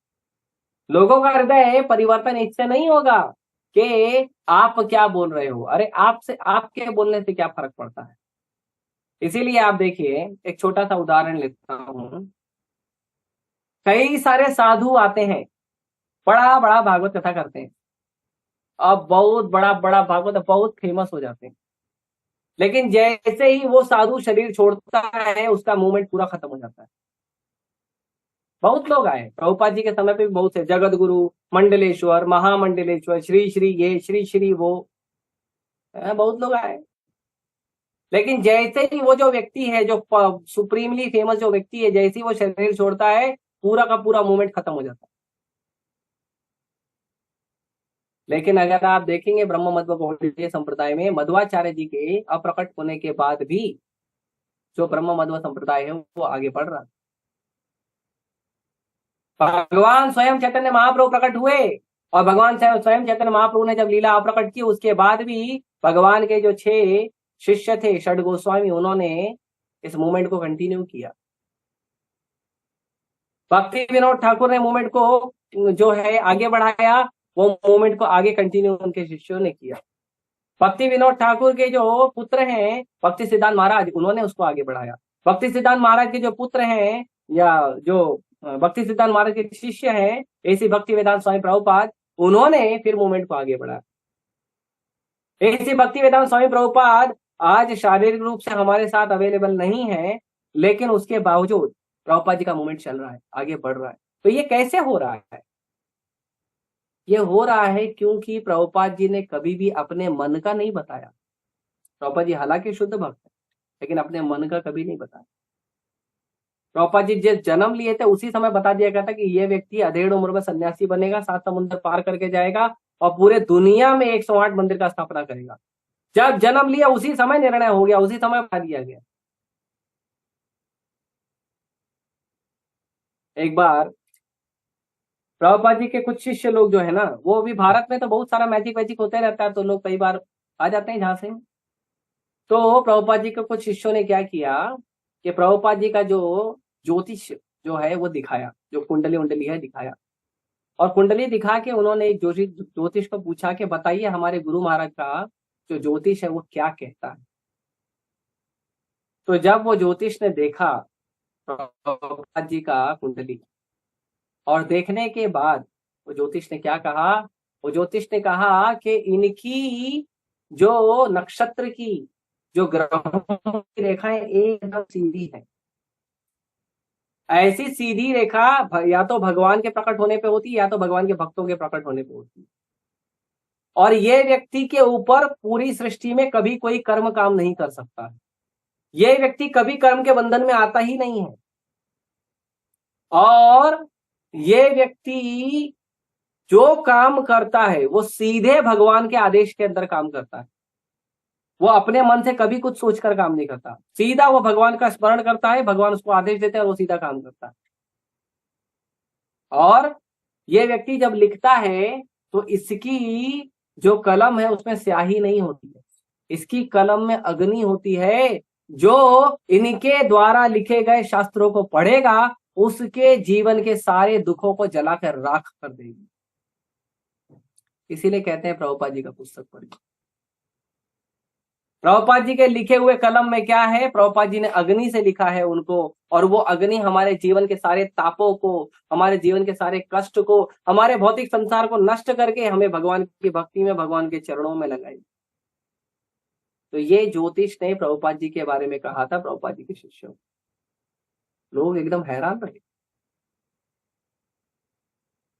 लोगों का हृदय परिवर्तन इससे नहीं होगा कि आप क्या बोल रहे हो। अरे आपसे, आपके बोलने से क्या फर्क पड़ता है? इसीलिए आप देखिए, एक छोटा सा उदाहरण लेता हूं। कई सारे साधु आते हैं, बड़ा बड़ा भागवत कथा करते हैं, अब बहुत बड़ा बड़ा भागवत बहुत फेमस हो जाते हैं, लेकिन जैसे ही वो साधु शरीर छोड़ता है उसका मूवमेंट पूरा खत्म हो जाता है। बहुत लोग आए प्रभुपाद जी के समय पे भी, बहुत से जगत गुरु, मंडलेश्वर, महामंडलेश्वर, श्री श्री ये, श्री श्री वो, बहुत लोग आए। लेकिन जैसे ही वो जो व्यक्ति है, जो सुप्रीमली फेमस जो व्यक्ति है, जैसे ही वो शरीर छोड़ता है पूरा का पूरा मूवमेंट खत्म हो जाता है। लेकिन अगर आप देखेंगे ब्रह्म मध्व गौड़ीय संप्रदाय में मध्वाचार्य जी के अप्रकट होने के बाद भी जो ब्रह्म मध्व संप्रदाय है वो आगे बढ़ रहा है। भगवान स्वयं चैतन्य महाप्रभु प्रकट हुए, और भगवान स्वयं चैतन्य महाप्रभु ने जब लीला अप्रकट की उसके बाद भी भगवान के जो 6 शिष्य थे षड गोस्वामी, उन्होंने इस मूवमेंट को कंटिन्यू किया। भक्ति विनोद ठाकुर ने मूवमेंट को जो है आगे बढ़ाया, वो मूवमेंट को आगे कंटिन्यू उनके शिष्यों ने किया। भक्ति विनोद ठाकुर के जो पुत्र हैं भक्ति सिद्धांत महाराज, उन्होंने उसको आगे बढ़ाया। भक्ति सिद्धांत महाराज के जो पुत्र हैं या जो भक्ति सिद्धांत महाराज के शिष्य हैं ऐसी भक्ति वेदांत स्वामी प्रभुपाद, उन्होंने फिर मूवमेंट को आगे बढ़ाया। ऐसी भक्ति वेदांत स्वामी प्रभुपाद आज शारीरिक रूप से हमारे साथ अवेलेबल नहीं है, लेकिन उसके बावजूद प्रभुपाद जी का मूवमेंट चल रहा है, आगे बढ़ रहा है। तो ये कैसे हो रहा है? ये हो रहा है क्योंकि प्रभुपाद जी ने कभी भी अपने मन का नहीं बताया। प्रभुपाद जी हालांकि शुद्ध भक्त है, लेकिन अपने मन का कभी नहीं बताया। प्रभुपाद जी जिस जन्म लिए थे उसी समय बता दिया गया था कि ये व्यक्ति अधेड़ उम्र में सन्यासी बनेगा, 7 समुद्र पार करके जाएगा और पूरे दुनिया में 108 मंदिर का स्थापना करेगा। जब जन्म लिया उसी समय निर्णय हो गया, उसी समय बता दिया गया। एक बार प्रभुपाद जी के कुछ शिष्य लोग जो है ना, वो भी भारत में तो बहुत सारा मैजिक वैजिक होते रहता है, तो लोग कई बार आ जाते हैं जहां से। तो प्रभुपाद जी के कुछ शिष्यों ने क्या किया कि प्रभुपाद जी का जो ज्योतिष जो है वो दिखाया, जो कुंडली उंडली है दिखाया, और कुंडली दिखा के उन्होंने एक ज्योतिष को पूछा कि बताइए हमारे गुरु महाराज का जो ज्योतिष है वो क्या कहता है। तो जब वो ज्योतिष ने देखा प्रभुपाद जी का कुंडली, और देखने के बाद वो ज्योतिष ने क्या कहा, वो ज्योतिष ने कहा कि इनकी जो नक्षत्र की जो ग्रहों की रेखाएं एकदम सीधी है। ऐसी सीधी रेखा या तो भगवान के प्रकट होने पे होती है या तो भगवान के भक्तों के प्रकट होने पे होती है। और ये व्यक्ति के ऊपर पूरी सृष्टि में कभी कोई कर्म काम नहीं कर सकता। ये व्यक्ति कभी कर्म के बंधन में आता ही नहीं है, और ये व्यक्ति जो काम करता है वो सीधे भगवान के आदेश के अंदर काम करता है। वो अपने मन से कभी कुछ सोचकर काम नहीं करता, सीधा वो भगवान का स्मरण करता है, भगवान उसको आदेश देते हैं और वो सीधा काम करता है। और ये व्यक्ति जब लिखता है तो इसकी जो कलम है उसमें स्याही नहीं होती है, इसकी कलम में अग्नि होती है, जो इनके द्वारा लिखे गए शास्त्रों को पढ़ेगा उसके जीवन के सारे दुखों को जलाकर राख कर देगी। इसीलिए कहते हैं प्रभुपाद जी का पुस्तक पढ़िए। प्रभुपाद जी के लिखे हुए कलम में क्या है, प्रभुपाद जी ने अग्नि से लिखा है उनको, और वो अग्नि हमारे जीवन के सारे तापों को, हमारे जीवन के सारे कष्ट को, हमारे भौतिक संसार को नष्ट करके हमें भगवान की भक्ति में, भगवान के चरणों में लगाई। तो ये ज्योतिष ने प्रभुपाद जी के बारे में कहा था प्रभुपाद जी के शिष्यों। लोग एकदम हैरान रहे।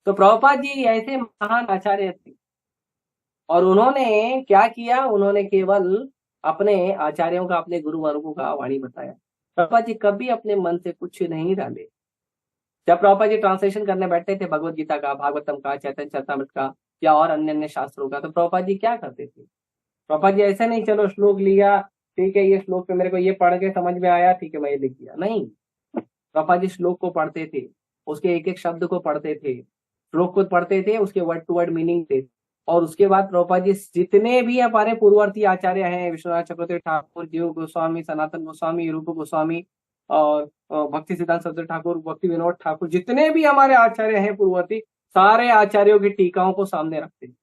तो प्रभुपाद जी ऐसे महान आचार्य थे, और उन्होंने क्या किया, उन्होंने केवल अपने आचार्यों का, अपने गुरु वर्गों का वाणी बताया। प्रभुपाद जी कभी अपने मन से कुछ नहीं डाले। जब प्रभुपाद जी ट्रांसलेशन करने बैठते थे भगवत गीता का, भागवतम का, चैतन्य चरितामृत का या और अन्य अन्य शास्त्रों का, तो प्रभुपाद जी क्या करते थे? प्रभुपाद जी ऐसे नहीं चलो श्लोक लिया, ठीक है ये श्लोक पे मेरे को ये पढ़ के समझ में आया, ठीक है मैं ये लिख दिया, नहीं। प्रभुपाद जी श्लोक को पढ़ते थे, उसके एक एक शब्द को पढ़ते थे, श्लोक को पढ़ते थे, उसके वर्ड टू वर्ड मीनिंग थे, और उसके बाद प्रभुपाद जी जितने भी हमारे पूर्ववर्ती आचार्य हैं, विश्वनाथ चक्रवर्ती ठाकुर, जीव गोस्वामी, सनातन गोस्वामी, रूप गोस्वामी और भक्ति सिद्धांत सरस्वती ठाकुर, भक्ति विनोद ठाकुर, जितने भी हमारे आचार्य हैं पूर्ववर्ती, सारे आचार्यों की टीकाओं को सामने रखते हैं,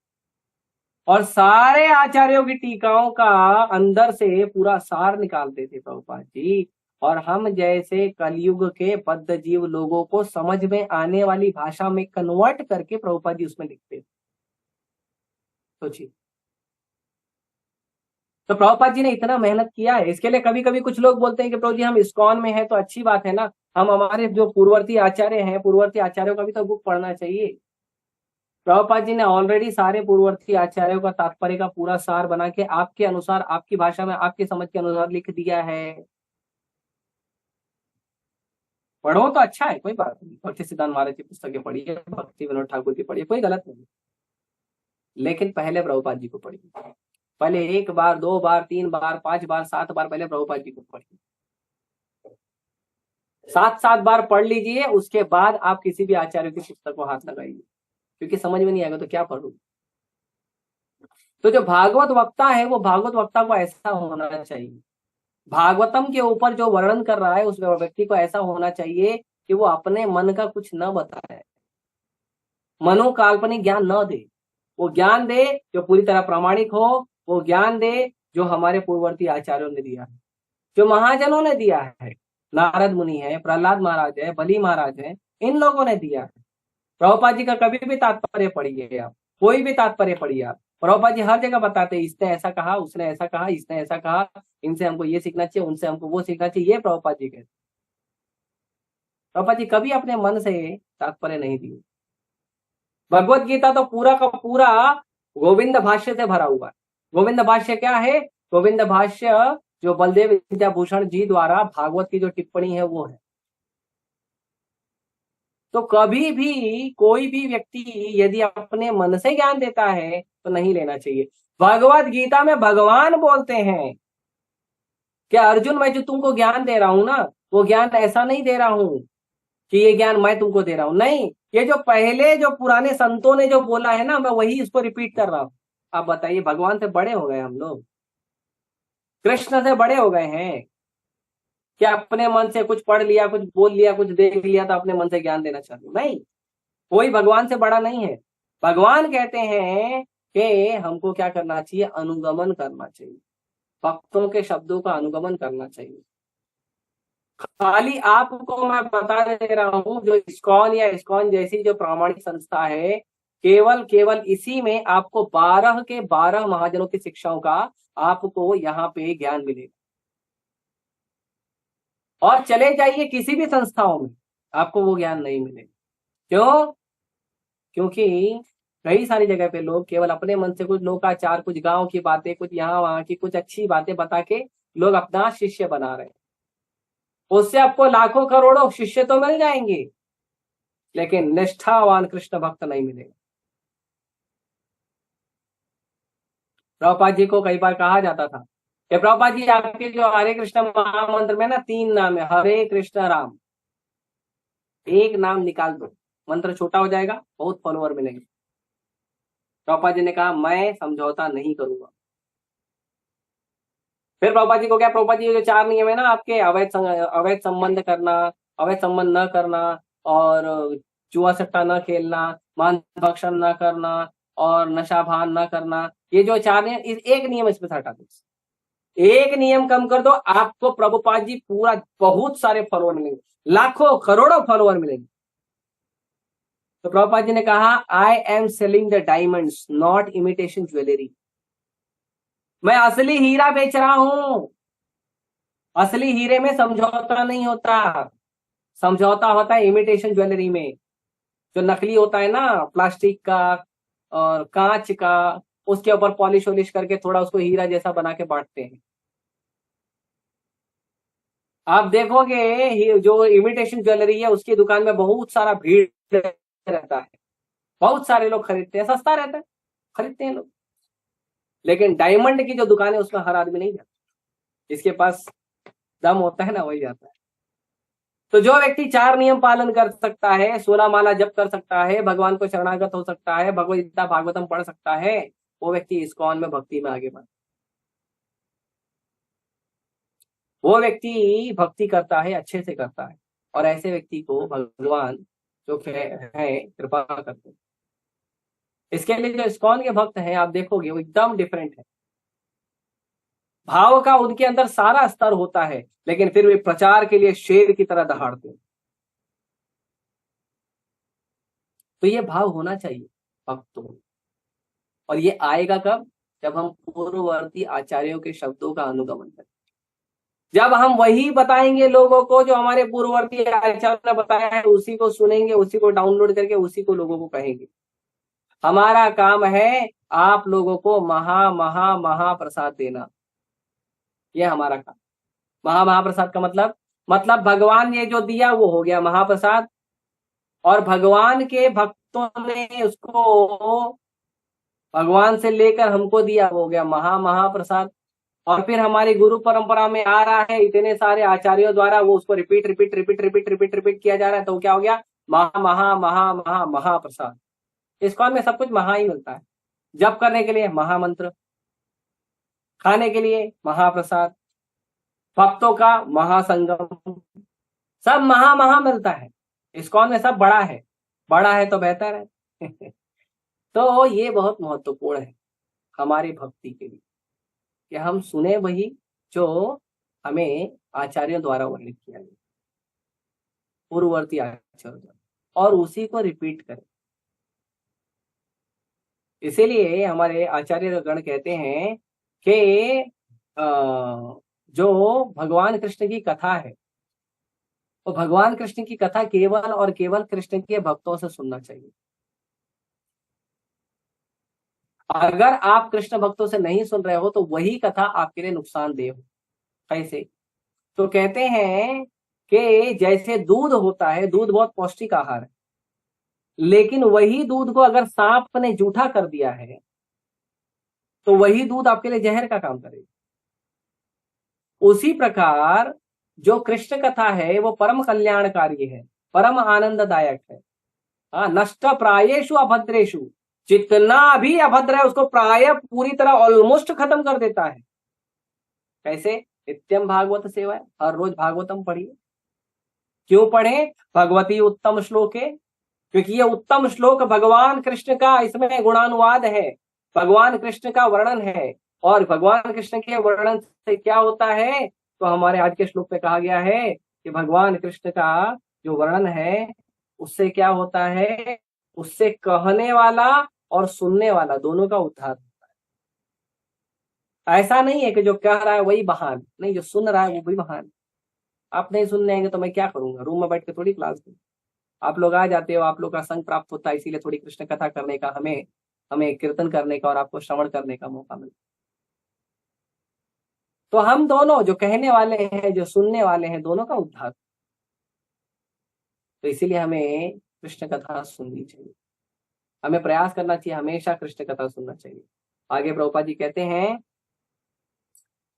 और सारे आचार्यों की टीकाओं का अंदर से पूरा सार निकालते थे प्रभुपाद जी। और हम जैसे कलयुग के बद्ध जीव लोगों को समझ में आने वाली भाषा में कन्वर्ट करके प्रभुपाद जी उसमें लिखते थे। सोचिए। तो प्रभुपाद जी ने इतना मेहनत किया है, इसके लिए कभी कभी कुछ लोग बोलते हैं कि प्रभु जी हम इस्कॉन में हैं तो अच्छी बात है ना, हम हमारे जो पूर्ववर्ती आचार्य हैं, पूर्ववर्ती आचार्यों का भी तो बुक पढ़ना चाहिए। प्रभुपाद जी ने ऑलरेडी सारे पूर्ववर्ती आचार्यों का तात्पर्य का पूरा सार बना के आपके अनुसार, आपकी भाषा में, आपकी समझ के अनुसार लिख दिया है। पढ़ो तो अच्छा है, कोई बात नहीं, भक्ति सिद्धांत महाराज की पुस्तकें पढ़िए, भक्ति विनोद ठाकुर की पढ़िए, कोई गलत नहीं, लेकिन पहले प्रभुपाद जी को पढ़िए। पहले 1 बार, 2 बार, 3 बार, 5 बार, 7 बार पहले प्रभुपाद जी को पढ़िए। 7 बार पढ़ लीजिए, उसके बाद आप किसी भी आचार्य की पुस्तक को हाथ लगाइए, क्योंकि समझ में नहीं आएगा तो क्या पढ़ू। तो जो भागवत वक्ता है वो भागवत वक्ता को ऐसा होना चाहिए, भागवतम के ऊपर जो वर्णन कर रहा है उस व्यक्ति को ऐसा होना चाहिए कि वो अपने मन का कुछ न बताए, मनोकाल्पनिक ज्ञान न दे, वो ज्ञान दे जो पूरी तरह प्रामाणिक हो, वो ज्ञान दे जो हमारे पूर्ववर्ती आचार्यों ने दिया है, जो महाजनों ने दिया है। नारद मुनि है, प्रहलाद महाराज है, बली महाराज है, इन लोगों ने दिया है। प्रभुपाद जी का कभी भी तात्पर्य पढ़िए आप, कोई भी तात्पर्य पढ़िए आप, प्रभुपाद जी हर जगह बताते हैं इसने ऐसा कहा, उसने ऐसा कहा, इसने ऐसा कहा, इनसे हमको ये सीखना चाहिए, उनसे हमको वो सीखना चाहिए, ये प्रभुपाद जी कहते। प्रभुपाद जी कभी अपने मन से तात्पर्य नहीं दिए। भगवत गीता तो पूरा का पूरा गोविंद भाष्य से भरा हुआ है। गोविंद भाष्य क्या है? गोविंद भाष्य जो बलदेव विद्याभूषण जी द्वारा भागवत की जो टिप्पणी है वो है। तो कभी भी कोई भी व्यक्ति यदि अपने मन से ज्ञान देता है तो नहीं लेना चाहिए। भगवत गीता में भगवान बोलते हैं कि अर्जुन मैं जो तुमको ज्ञान दे रहा हूं ना, वो ज्ञान ऐसा नहीं दे रहा हूं कि ये ज्ञान मैं तुमको दे रहा हूं, नहीं, ये जो पहले जो पुराने संतों ने जो बोला है ना, मैं वही इसको रिपीट कर रहा हूं। आप बताइए, भगवान से बड़े हो गए हम लोग, कृष्ण से बड़े हो गए हैं क्या? अपने मन से कुछ पढ़ लिया, कुछ बोल लिया, कुछ देख लिया तो अपने मन से ज्ञान देना चाहते? नहीं, कोई भगवान से बड़ा नहीं है। भगवान कहते हैं कि हमको क्या करना चाहिए? अनुगमन करना चाहिए, भक्तों के शब्दों का अनुगमन करना चाहिए। खाली आपको मैं बता दे रहा हूं, जो इस्कॉन या इस्कॉन जैसी जो प्रामाणिक संस्था है, केवल इसी में आपको 12 के 12 महाजनों की शिक्षाओं का आपको यहाँ पे ज्ञान मिलेगा। और चले जाइए किसी भी संस्थाओं में, आपको वो ज्ञान नहीं मिलेगा। क्यों? क्योंकि कई सारी जगह पे लोग केवल अपने मन से कुछ लोकाचार, कुछ गांव की बातें, कुछ यहाँ वहां की कुछ अच्छी बातें बता के लोग अपना शिष्य बना रहे हैं। उससे आपको लाखों करोड़ों शिष्य तो मिल जाएंगे, लेकिन निष्ठावान कृष्ण भक्त नहीं मिलेगा। प्रभुपाद जी को कई बार कहा जाता था कि प्रभुपाद जी आपके जो हरे कृष्ण महामंत्र में ना 3 नाम है, हरे कृष्ण राम, एक नाम निकाल दो, मंत्र छोटा हो जाएगा, बहुत फॉलोअर मिलेंगे। प्रभुपाद जी ने कहा मैं समझौता नहीं करूंगा। फिर प्रभुपाद जी को क्या, प्रभुपाद जी जो 4 नियम है ना आपके, अवैध संबंध करना, अवैध संबंध न करना, और जुआ सट्टा न खेलना, मांस भक्षण न करना, और नशा भान न करना, ये जो 4 नियम, एक नियम इसमें से हटा दो, एक नियम कम कर दो, आपको प्रभुपाद जी पूरा बहुत सारे फॉलोअर मिलेंगे, लाखों करोड़ों फॉलोअर मिलेंगे। तो प्रभुपाद जी ने कहा I am selling the diamonds not imitation jewellery, मैं असली हीरा बेच रहा हूं। असली हीरे में समझौता नहीं होता, समझौता होता है इमिटेशन ज्वेलरी में, जो नकली होता है ना, प्लास्टिक का और कांच का, उसके ऊपर पॉलिश वॉलिश करके थोड़ा उसको हीरा जैसा बना के बांटते हैं। आप देखोगे जो इमिटेशन ज्वेलरी है उसकी दुकान में बहुत सारा भीड़ रहता है, बहुत सारे लोग खरीदते हैं, सस्ता रहता है, खरीदते हैं लोग। लेकिन डायमंड की जो दुकान है उसमें हर आदमी नहीं जाता, जिसके पास दम होता है ना वही जाता है। तो जो व्यक्ति 4 नियम पालन कर सकता है, 16 माला जप कर सकता है, भगवान को शरणागत हो सकता है, भगवद गीता भागवतम पढ़ सकता है, वो व्यक्ति इस्कॉन में भक्ति में आगे बढ़, वो व्यक्ति भक्ति करता है, अच्छे से करता है, और ऐसे व्यक्ति को भगवान जो है कृपा करते हैं। इसके लिए जो इस्कॉन के भक्त हैं आप देखोगे वो एकदम डिफरेंट है, भाव का उनके अंदर सारा स्तर होता है, लेकिन फिर वे प्रचार के लिए शेर की तरह दहाड़ते हैं। तो ये भाव होना चाहिए भक्तों में। और ये आएगा कब? जब हम पूर्ववर्ती आचार्यों के शब्दों का अनुगमन करें, जब हम वही बताएंगे लोगों को जो हमारे पूर्ववर्ती आचार्यों ने बताया है, उसी को सुनेंगे, उसी को डाउनलोड करके उसी को लोगों को कहेंगे। हमारा काम है आप लोगों को महा महा महाप्रसाद देना, ये हमारा काम। महाप्रसाद का मतलब भगवान ने जो दिया वो हो गया महाप्रसाद, और भगवान के भक्तों ने उसको भगवान से लेकर हमको दिया, हो गया महाप्रसाद। और फिर हमारी गुरु परंपरा में आ रहा है, इतने सारे आचार्यों द्वारा वो उसको repeat repeat repeat repeat repeat repeat किया जा रहा है, तो क्या हो गया? महाप्रसाद। इस्कॉन में सब कुछ महा ही मिलता है। जप करने के लिए महामंत्र, खाने के लिए महाप्रसाद, भक्तों का महासंगम, सब महा मिलता है। इस्कॉन में सब बड़ा है तो बेहतर है। तो ये बहुत महत्वपूर्ण है हमारी भक्ति के लिए कि हम सुने वही जो हमें आचार्यों द्वारा वर्णित किया गया, पूर्ववर्ती आचार्यों द्वारा, और उसी को रिपीट करें। इसीलिए हमारे आचार्य गण कहते हैं कि जो भगवान कृष्ण की कथा है, तो भगवान कृष्ण की कथा केवल और केवल कृष्ण के भक्तों से सुनना चाहिए। अगर आप कृष्ण भक्तों से नहीं सुन रहे हो तो वही कथा आपके लिए नुकसानदेह हो। कैसे? तो कहते हैं कि जैसे दूध होता है, दूध बहुत पौष्टिक आहार है, लेकिन वही दूध को अगर सांप ने जूठा कर दिया है तो वही दूध आपके लिए जहर का काम करेगा। उसी प्रकार जो कृष्ण कथा है वो परम कल्याणकारी है, परम आनंददायक है। नष्ट प्रायेषु अभद्रेषु, जितना भी अभद्र है उसको प्राय पूरी तरह ऑलमोस्ट खत्म कर देता है। कैसे? नित्यम भागवत सेवा है, हर रोज भागवतम पढ़िए। क्यों पढ़े? भगवती उत्तम श्लोक है, क्योंकि ये उत्तम श्लोक भगवान कृष्ण का, इसमें गुणानुवाद है, भगवान कृष्ण का वर्णन है। और भगवान कृष्ण के वर्णन से क्या होता है? तो हमारे आज के श्लोक में कहा गया है कि भगवान कृष्ण का जो वर्णन है उससे क्या होता है? उससे कहने वाला और सुनने वाला दोनों का उद्धार होता है। ऐसा नहीं है कि जो कह रहा है वही महान, नहीं, जो सुन रहा है वो भी महान। आप नहीं सुनने आएंगे तो मैं क्या करूंगा? रूम में बैठ के थोड़ी क्लास दूं। आप लोग आ जाते हो, आप लोग का संग प्राप्त होता है, इसीलिए थोड़ी कृष्ण कथा करने का, हमें कीर्तन करने का और आपको श्रवण करने का मौका मिलता। तो हम दोनों, जो कहने वाले हैं, जो सुनने वाले हैं, दोनों का उद्धार। तो इसीलिए हमें कृष्ण कथा सुननी चाहिए, हमें प्रयास करना चाहिए, हमेशा कृष्ण कथा सुनना चाहिए। आगे प्रभुपाद जी कहते हैं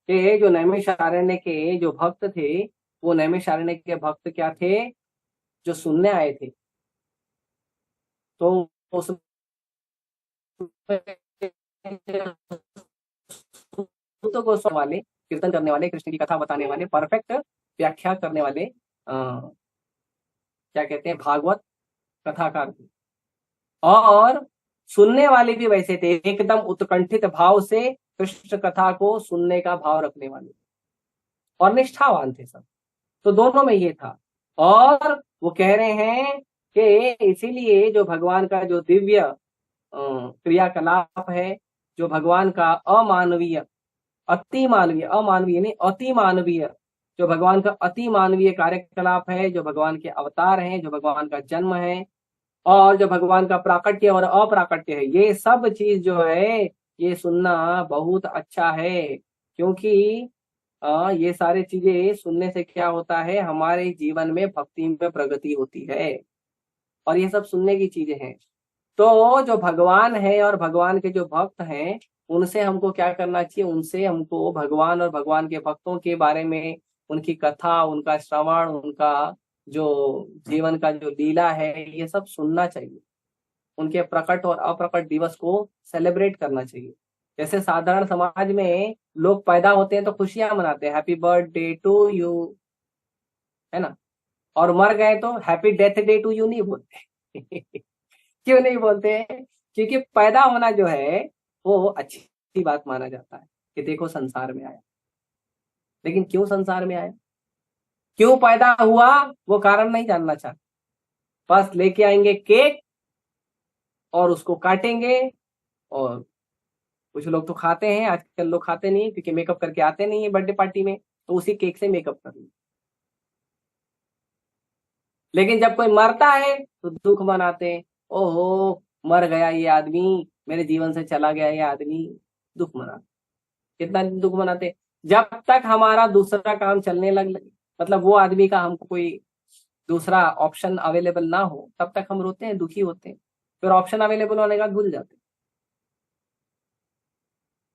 कि जो नैमिषारण्य के जो भक्त थे, वो नैमिषारण्य के भक्त क्या थे? जो सुनने आए थे। तो उस गोस्वामी वाले, कीर्तन करने वाले, कृष्ण की कथा बताने वाले, परफेक्ट व्याख्या करने वाले, क्या कहते हैं, भागवत कथाकार थे। और सुनने वाले भी वैसे थे, एकदम उत्कंठित भाव से कृष्ण कथा को सुनने का भाव रखने वाले, और निष्ठावान थे सब। तो दोनों में ये था। और वो कह रहे हैं कि इसीलिए जो भगवान का जो दिव्य क्रियाकलाप है, जो भगवान का अमानवीय, अति मानवीय, अमानवीय नहीं अति मानवीय, जो भगवान का अति मानवीय कार्यकलाप है, जो भगवान के अवतार हैं, जो भगवान का जन्म है, और जो भगवान का प्राकट्य और अप्राकट्य है, ये सब चीज जो है ये सुनना बहुत अच्छा है। क्योंकि ये सारी चीजें सुनने से क्या होता है? हमारे जीवन में भक्ति में प्रगति होती है, और ये सब सुनने की चीजें हैं। तो जो भगवान है और भगवान के जो भक्त हैं, उनसे हमको क्या करना चाहिए? उनसे हमको भगवान और भगवान के भक्तों के बारे में, उनकी कथा, उनका श्रवण, उनका जो जीवन का जो लीला है, ये सब सुनना चाहिए। उनके प्रकट और अप्रकट दिवस को सेलिब्रेट करना चाहिए। जैसे साधारण समाज में लोग पैदा होते हैं तो खुशियां मनाते हैं, हैप्पी बर्थडे टू यू, है ना, और मर गए तो happy death day to you नहीं बोलते। क्यों नहीं बोलते हैं? क्योंकि पैदा होना जो है वो अच्छी बात माना जाता है कि देखो संसार में आया। लेकिन क्यों संसार में आया, क्यों पैदा हुआ, वो कारण नहीं जानना चाहते। बस लेके आएंगे केक और उसको काटेंगे और कुछ लोग तो खाते हैं, आजकल लोग खाते नहीं क्योंकि मेकअप करके आते नहीं है बर्थडे पार्टी में, तो उसी केक से मेकअप कर ली। लेकिन जब कोई मरता है तो दुख मनाते हैं, ओहो मर गया ये आदमी, मेरे जीवन से चला गया ये आदमी, दुख मनाते। कितना दुख मनाते? जब तक हमारा दूसरा काम चलने लगे, मतलब वो आदमी का हमको कोई दूसरा ऑप्शन अवेलेबल ना हो, तब तक हम रोते हैं, दुखी होते हैं। फिर ऑप्शन अवेलेबल होने का भूल जाते हैं।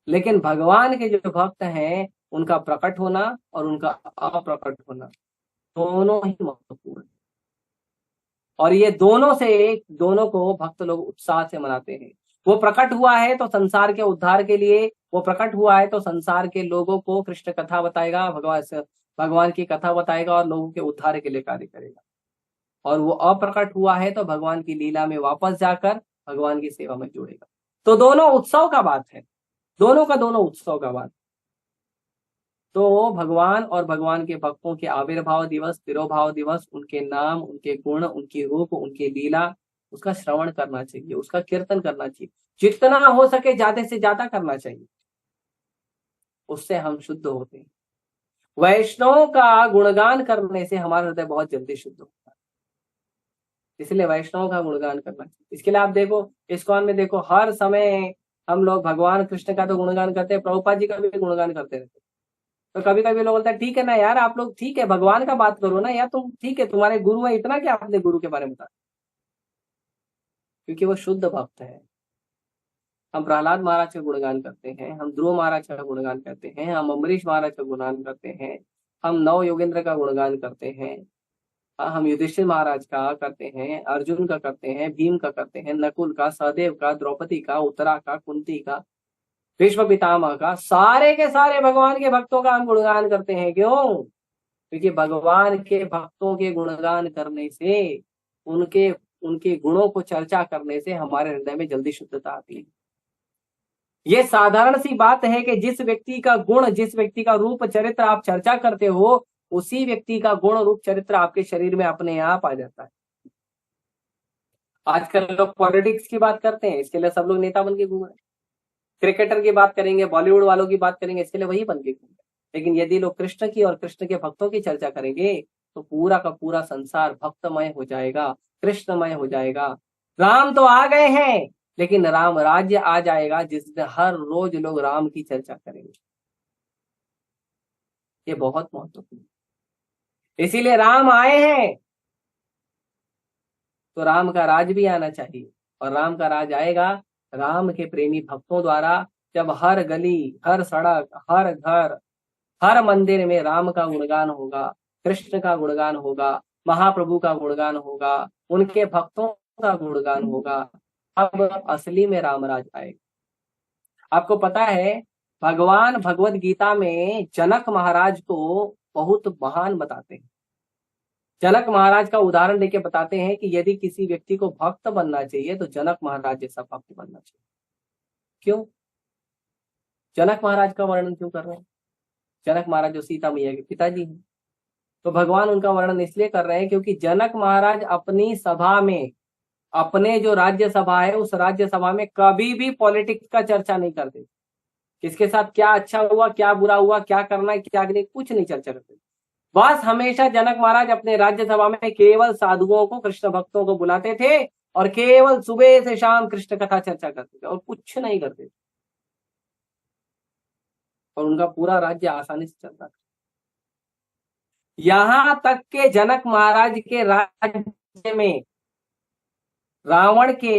लेकिन भगवान के जो भक्त हैं, उनका प्रकट होना और उनका अप्रकट होना दोनों ही महत्वपूर्ण है। और ये दोनों को भक्त लोग उत्साह से मनाते हैं। वो प्रकट हुआ है तो संसार के उद्धार के लिए, वो प्रकट हुआ है तो संसार के लोगों को कृष्ण कथा बताएगा, भगवान की कथा बताएगा और लोगों के उद्धार के लिए कार्य करेगा। और वो अप्रकट हुआ है तो भगवान की लीला में वापस जाकर भगवान की सेवा में जुड़ेगा। तो दोनों उत्सव का बात है, दोनों उत्सव का बात। तो भगवान और भगवान के भक्तों के आविर्भाव दिवस, तिरोभाव दिवस, उनके नाम, उनके गुण, उनकी रूप, उनकी लीला, उसका श्रवण करना चाहिए, उसका कीर्तन करना चाहिए, जितना हो सके ज्यादा से ज्यादा करना चाहिए। उससे हम शुद्ध होते हैं। वैष्णव का गुणगान करने से हमारा हृदय बहुत जल्दी शुद्ध होता है, इसलिए वैष्णव का गुणगान करना चाहिए। इसके लिए आप देखो, इस्कॉन में देखो, हर समय हम लोग भगवान कृष्ण का तो गुणगान करते हैं, प्रभुपाद जी का भी गुणगान करते रहते हैं। तो कभी कभी लोग बोलते हैं ठीक है ना यार, आप लोग ठीक है भगवान का बात करो ना यार, तुम ठीक है, तुम्हारे गुरु है, इतना क्या आपने गुरु के बारे में बताया? क्योंकि वो शुद्ध भक्त है। हम प्रहलाद महाराज का गुणगान करते हैं, हम ध्रुव महाराज का गुणगान करते हैं, हम अम्बरीश महाराज का गुणगान करते हैं, हम नव योगेंद्र का गुणगान करते हैं, हम युधिष्ठिर महाराज का करते हैं, अर्जुन का करते हैं, भीम का करते हैं, नकुल का, सहदेव का, द्रौपदी का, उत्तरा का, कुंती का, भीष्म पितामह का, सारे के सारे भगवान के भक्तों का हम गुणगान करते हैं। क्यों? क्योंकि भगवान के भक्तों के गुणगान करने से, उनके उनके गुणों को चर्चा करने से हमारे हृदय में जल्दी शुद्धता आती है। ये साधारण सी बात है कि जिस व्यक्ति का गुण, जिस व्यक्ति का रूप चरित्र आप चर्चा करते हो, उसी व्यक्ति का गुण रूप चरित्र आपके शरीर में अपने आप आ जाता है। आजकल लोग पॉलिटिक्स की बात करते हैं, इसके लिए सब लोग नेता बन के घूम रहे हैं। क्रिकेटर की बात करेंगे, बॉलीवुड वालों की बात करेंगे, इसके लिए वही बन के घूम रहे हैं। लेकिन यदि लोग कृष्ण की और कृष्ण के भक्तों की चर्चा करेंगे तो पूरा का पूरा संसार भक्तमय हो जाएगा, कृष्णमय हो जाएगा। राम तो आ गए हैं, लेकिन राम राज्य आ जाएगा जिसमें हर रोज लोग राम की चर्चा करेंगे। ये बहुत महत्वपूर्ण है। इसीलिए राम आए हैं तो राम का राज भी आना चाहिए। और राम का राज आएगा राम के प्रेमी भक्तों द्वारा, जब हर गली, हर सड़क, हर घर, हर मंदिर में राम का गुणगान होगा, कृष्ण का गुणगान होगा, महाप्रभु का गुणगान होगा, उनके भक्तों का गुणगान होगा। अब असली में रामराज आएगा। आपको पता है, भगवान भगवत गीता में जनक महाराज को बहुत महान बताते हैं। जनक महाराज का उदाहरण देके बताते हैं कि यदि किसी व्यक्ति को भक्त बनना चाहिए तो जनक महाराज जैसा भक्त बनना चाहिए। क्यों? जनक महाराज का वर्णन क्यों कर रहे हैं? जनक महाराज जो सीता मैया के पिताजी हैं, तो भगवान उनका वर्णन इसलिए कर रहे हैं क्योंकि जनक महाराज अपनी सभा में, अपने जो राज्य सभा है उस राज्य सभा में कभी भी पॉलिटिक्स का चर्चा नहीं करते। किसके साथ क्या अच्छा हुआ, क्या बुरा हुआ, क्या करना है, क्या नहीं, कुछ नहीं चर्चा करते। बस हमेशा जनक महाराज अपने राज्य सभा में केवल साधुओं को, कृष्ण भक्तों को बुलाते थे और केवल सुबह से शाम कृष्ण कथा चर्चा करते थे और कुछ नहीं करते थे। और उनका पूरा राज्य आसानी से चलता था। यहां तक के जनक महाराज के राज्य में रावण के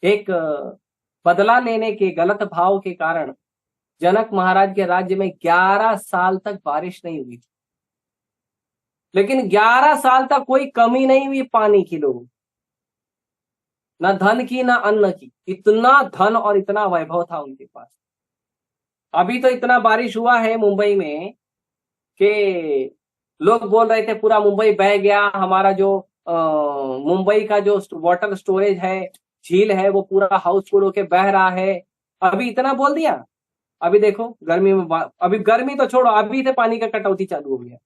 एक बदला लेने के गलत भाव के कारण जनक महाराज के राज्य में 11 साल तक बारिश नहीं हुई थी। लेकिन 11 साल तक कोई कमी नहीं हुई पानी की, लोगों, न धन की न अन्न की। इतना धन और इतना वैभव था उनके पास। अभी तो इतना बारिश हुआ है मुंबई में कि लोग बोल रहे थे पूरा मुंबई बह गया, हमारा जो मुंबई का जो वाटर स्टोरेज है, झील है, वो पूरा हाउसफुल होके बह रहा है। अभी इतना बोल दिया, अभी देखो गर्मी में, अभी गर्मी तो छोड़ो, अभी से पानी का कटौती चालू हो गया।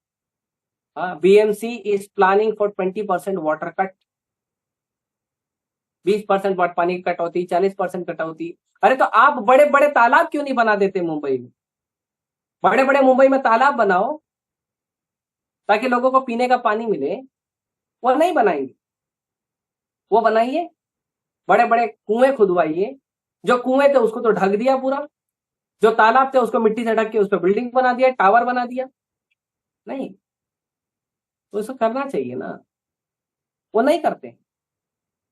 हाँ, BMC is planning for 20% water cut. 20% पानी की कटौती, 40% कटौती। अरे तो आप बड़े बड़े तालाब क्यों नहीं बना देते मुंबई में? बड़े बड़े मुंबई में तालाब बनाओ ताकि लोगों को पीने का पानी मिले। वो नहीं बनाएंगे। वो बनाइए, बड़े बड़े कुएं खुदवाइए। जो कुएं थे उसको तो ढक दिया पूरा, जो तालाब थे उसको मिट्टी से ढक के उस पर बिल्डिंग बना दिया, टावर बना दिया। नहीं, तो उसको करना चाहिए ना, वो नहीं करते।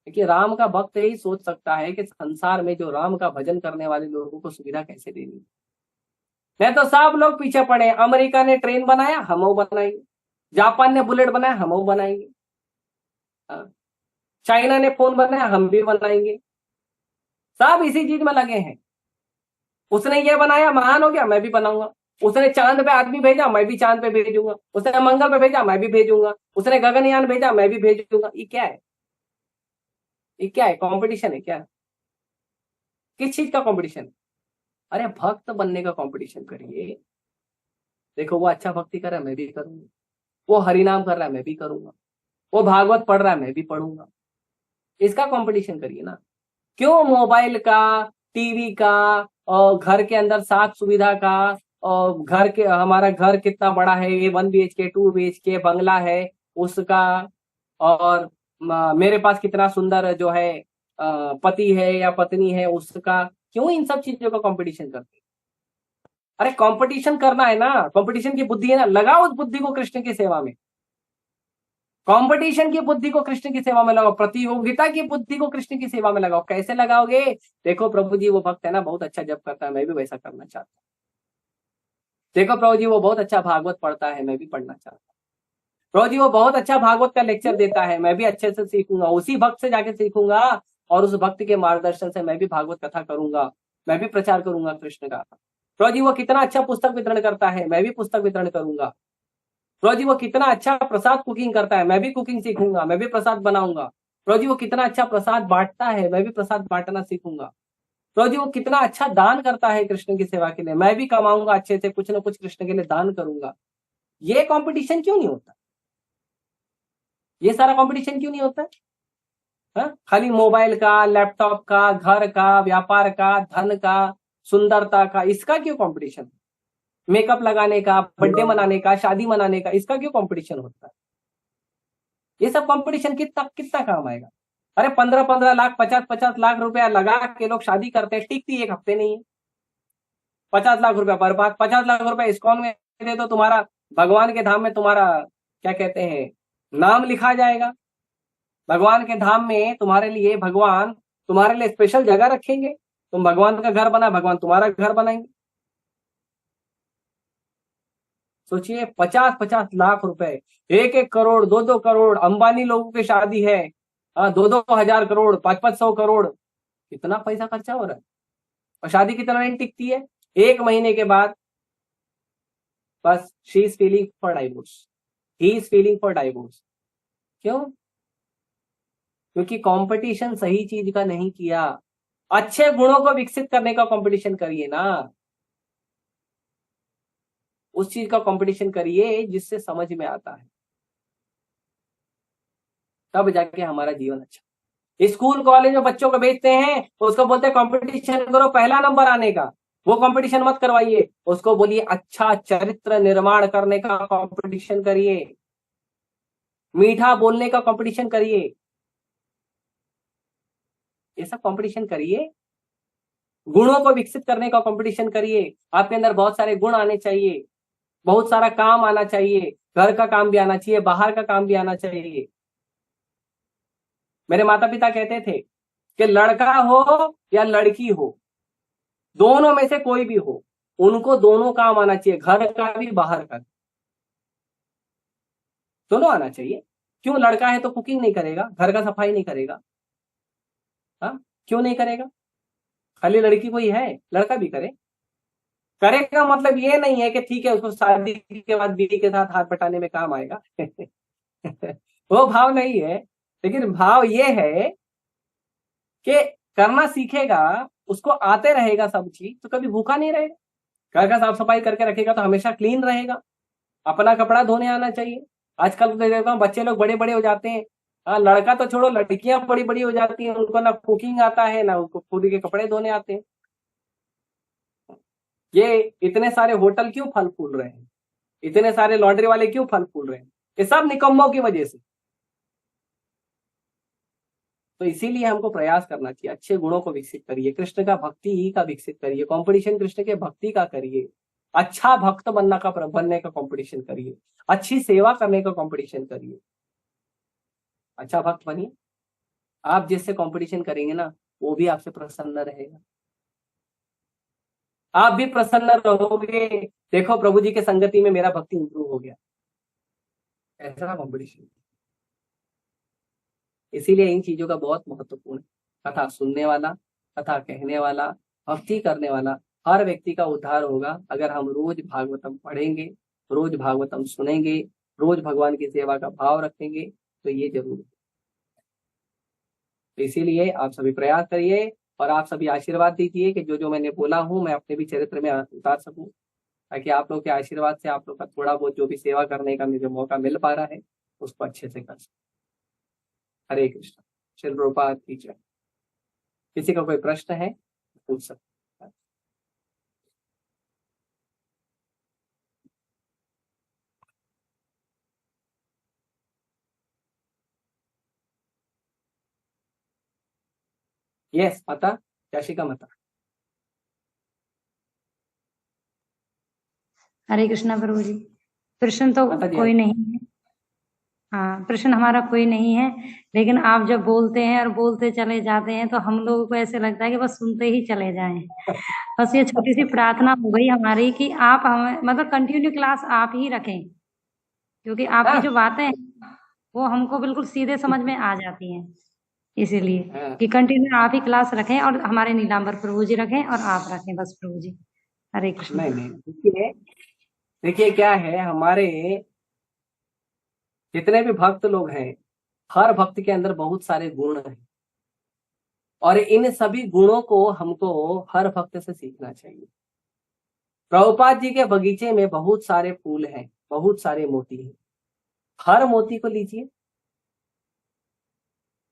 देखिए, राम का भक्त ही सोच सकता है कि संसार में जो राम का भजन करने वाले लोगों को सुविधा कैसे देनी। नहीं तो सब लोग पीछे पड़े। अमेरिका ने ट्रेन बनाया, हम वो बनाएंगे। जापान ने बुलेट बनाया, हम वो बनाएंगे। चाइना ने फोन बनाया, हम भी बनाएंगे। सब इसी चीज में लगे हैं। उसने ये बनाया, महान हो गया, मैं भी बनाऊंगा। उसने चांद पे आदमी भेजा, मैं भी चांद पे भेजूंगा। उसने मंगल पे भेजा, मैं भी भेजूंगा। उसने गगनयान भेजा, मैं भी भेजूंगा। ये क्या है? ये क्या है? कंपटीशन है क्या? किस चीज का कंपटीशन? अरे भक्त बनने का कंपटीशन करिए। देखो, वो अच्छा भक्ति कर रहा है, मैं भी करूंगा। वो हरिनाम कर रहा है, मैं भी करूंगा। वो भागवत पढ़ रहा है, मैं भी पढ़ूंगा। इसका कंपटीशन करिए ना। क्यों मोबाइल का, टीवी का, और घर के अंदर साख सुविधा का, और घर के, हमारा घर कितना बड़ा है, ये 1 BHK 2 BHK बंगला है उसका, और मेरे पास कितना सुंदर जो है पति है या पत्नी है उसका, क्यों इन सब चीजों का कंपटीशन करते हैं? अरे कंपटीशन करना है ना, कंपटीशन की बुद्धि है ना, लगाओ उस बुद्धि को कृष्ण की सेवा में। कंपटीशन की बुद्धि को कृष्ण की सेवा में लगाओ, प्रतियोगिता की बुद्धि को कृष्ण की सेवा में लगाओ। कैसे लगाओगे? देखो प्रभु जी वो भक्त है ना, बहुत अच्छा जप करता है, मैं भी वैसा करना चाहता हूँ। देखो प्रभु जी वो बहुत अच्छा भागवत पढ़ता है, मैं भी पढ़ना चाहता हूँ। प्रभु जी वो बहुत अच्छा भागवत का लेक्चर देता है, मैं भी अच्छे से सीखूंगा, उसी भक्त से जाके सीखूंगा, और उस भक्त के मार्गदर्शन से मैं भी भागवत कथा करूंगा, मैं भी प्रचार करूंगा कृष्ण का। प्रभु जी वो कितना अच्छा पुस्तक वितरण करता है, मैं भी पुस्तक वितरण करूंगा। प्रभु जी वो कितना अच्छा प्रसाद कुकिंग करता है, मैं भी कुकिंग सीखूंगा, मैं भी प्रसाद बनाऊंगा। प्रभु जी वो कितना अच्छा प्रसाद बांटता है, मैं भी प्रसाद बांटना सीखूंगा। प्रभु जी वो कितना अच्छा दान करता है कृष्ण की सेवा के लिए, मैं भी कमाऊंगा अच्छे से, कुछ ना कुछ कृष्ण के लिए दान करूंगा। ये कंपटीशन क्यों नहीं होता? ये सारा कंपटीशन क्यों नहीं होता? हाँ? खाली मोबाइल का, लैपटॉप का, घर का, व्यापार का, धन का, सुंदरता का, इसका क्यों कंपटीशन? मेकअप लगाने का, बर्थडे मनाने का, शादी मनाने का, इसका क्यों कंपटीशन होता है? ये सब कंपटीशन कितना कितना काम आएगा? अरे 15-15 लाख, 50-50 लाख रुपया लगा के लोग शादी करते हैं, टिकती 1 हफ्ते नहीं है। 50 लाख रुपया बर्बाद। 50 लाख रुपया इस्कॉन में दे दो, तुम्हारा भगवान के धाम में तुम्हारा क्या कहते हैं, नाम लिखा जाएगा। भगवान के धाम में तुम्हारे लिए भगवान तुम्हारे लिए स्पेशल जगह रखेंगे। तुम भगवान का घर बना, भगवान तुम्हारा घर बनाएंगे। सोचिए, 50-50 लाख रुपए, 1-1 करोड़, 2-2 करोड़, अंबानी लोगों की शादी है, 2-2 हजार करोड़, 5-5 सौ करोड़, कितना पैसा खर्चा हो रहा है। और शादी कितना नहीं टिकती है, 1 महीने के बाद बस she is feeling for divorce, he is feeling for divorce. क्यों? क्योंकि कंपटीशन सही चीज का नहीं किया। अच्छे गुणों को विकसित करने का कंपटीशन करिए ना, उस चीज का कंपटीशन करिए जिससे समझ में आता है, तब जाके हमारा जीवन अच्छा। स्कूल कॉलेज में बच्चों को भेजते हैं, उसको बोलते हैं कंपटीशन करो पहला नंबर आने का। वो कंपटीशन मत करवाइए, उसको बोलिए अच्छा चरित्र निर्माण करने का कंपटीशन करिए, मीठा बोलने का कंपटीशन करिए। ये सब कंपटीशन करिए, गुणों को विकसित करने का कंपटीशन करिए। आपके अंदर बहुत सारे गुण आने चाहिए, बहुत सारा काम आना चाहिए, घर का काम भी आना चाहिए, बाहर का काम भी आना चाहिए। मेरे माता पिता कहते थे कि लड़का हो या लड़की हो, दोनों में से कोई भी हो, उनको दोनों काम आना चाहिए, घर का भी बाहर का, दोनों आना चाहिए। क्यों? लड़का है तो कुकिंग नहीं करेगा, घर का सफाई नहीं करेगा? हाँ, क्यों नहीं करेगा? खाली लड़की कोई है, लड़का भी करे। करेगा मतलब ये नहीं है कि ठीक है उसको शादी के बाद बीवी के साथ हाथ बटाने में काम आएगा वो भाव नहीं है, लेकिन भाव ये है कि करना सीखेगा, उसको आते रहेगा सब चीज, तो कभी भूखा नहीं रहेगा। घर का साफ सफाई करके रखेगा तो हमेशा क्लीन रहेगा। अपना कपड़ा धोने आना चाहिए। आजकल तो देखता हूँ बच्चे लोग बड़े बड़े हो जाते हैं, हाँ, लड़का तो छोड़ो, लड़कियां बड़ी बड़ी हो जाती हैं, उनको ना कुकिंग आता है ना उनको खुद के कपड़े धोने आते हैं। ये इतने सारे होटल क्यों फल फूल रहे हैं, इतने सारे लॉन्ड्री वाले क्यों फल फूल रहे हैं? ये सब निकम्मों की वजह से। तो इसीलिए हमको प्रयास करना चाहिए, अच्छे गुणों को विकसित करिए, कृष्ण का भक्ति ही का विकसित करिए, कंपटीशन कृष्ण के भक्ति का करिए, अच्छा भक्त बनने का कंपटीशन करिए, अच्छी सेवा करने का कंपटीशन करिए, अच्छा भक्त बनिए। आप जिससे कंपटीशन करेंगे ना, वो भी आपसे प्रसन्न रहेगा, आप भी प्रसन्न रहोगे। देखो प्रभु जी के संगति में मेरा भक्ति इंप्रूव हो गया, ऐसा कंपटीशन। इसीलिए इन चीजों का बहुत महत्वपूर्ण है। कथा सुनने वाला, कथा कहने वाला, भक्ति करने वाला हर व्यक्ति का उद्धार होगा अगर हम रोज भागवतम पढ़ेंगे, रोज भागवतम सुनेंगे, रोज भगवान की सेवा का भाव रखेंगे, तो ये जरूर है। तो इसीलिए आप सभी प्रयास करिए और आप सभी आशीर्वाद दीजिए कि जो जो मैंने बोला हूं मैं अपने भी चरित्र में उतार सकूं, ताकि आप लोग के आशीर्वाद से आप लोग का थोड़ा बहुत जो भी सेवा करने का मुझे मौका मिल पा रहा है उसको अच्छे से कर सकूं। हरे कृष्ण। श्रील प्रभुपाद की जय। किसी का कोई प्रश्न है पूछ सकते हैं। यस माता, जशिका माता। हरे कृष्णा प्रभु जी। प्रश्न तो माता जी कोई नहीं है। हाँ, प्रश्न हमारा कोई नहीं है, लेकिन आप जब बोलते हैं और बोलते चले जाते हैं तो हम लोगों को ऐसे लगता है कि बस सुनते ही चले जाएं। बस ये छोटी सी प्रार्थना हो गई हमारी कि आप हमें मतलब कंटिन्यू क्लास आप ही रखें, क्योंकि आपकी हाँ, जो बातें हैं वो हमको बिल्कुल सीधे समझ में आ जाती हैं। इसीलिए हाँ, कि कंटिन्यू आप ही क्लास रखें और हमारे नीलांबर प्रभु जी रखें और आप रखें बस प्रभु जी। हरे कृष्ण। नहीं नहीं, देखिए देखिए क्या है, हमारे जितने भी भक्त लोग हैं, हर भक्त के अंदर बहुत सारे गुण हैं और इन सभी गुणों को हमको हर भक्त से सीखना चाहिए। प्रभुपाद जी के बगीचे में बहुत सारे फूल हैं, बहुत सारे मोती हैं, हर मोती को लीजिए।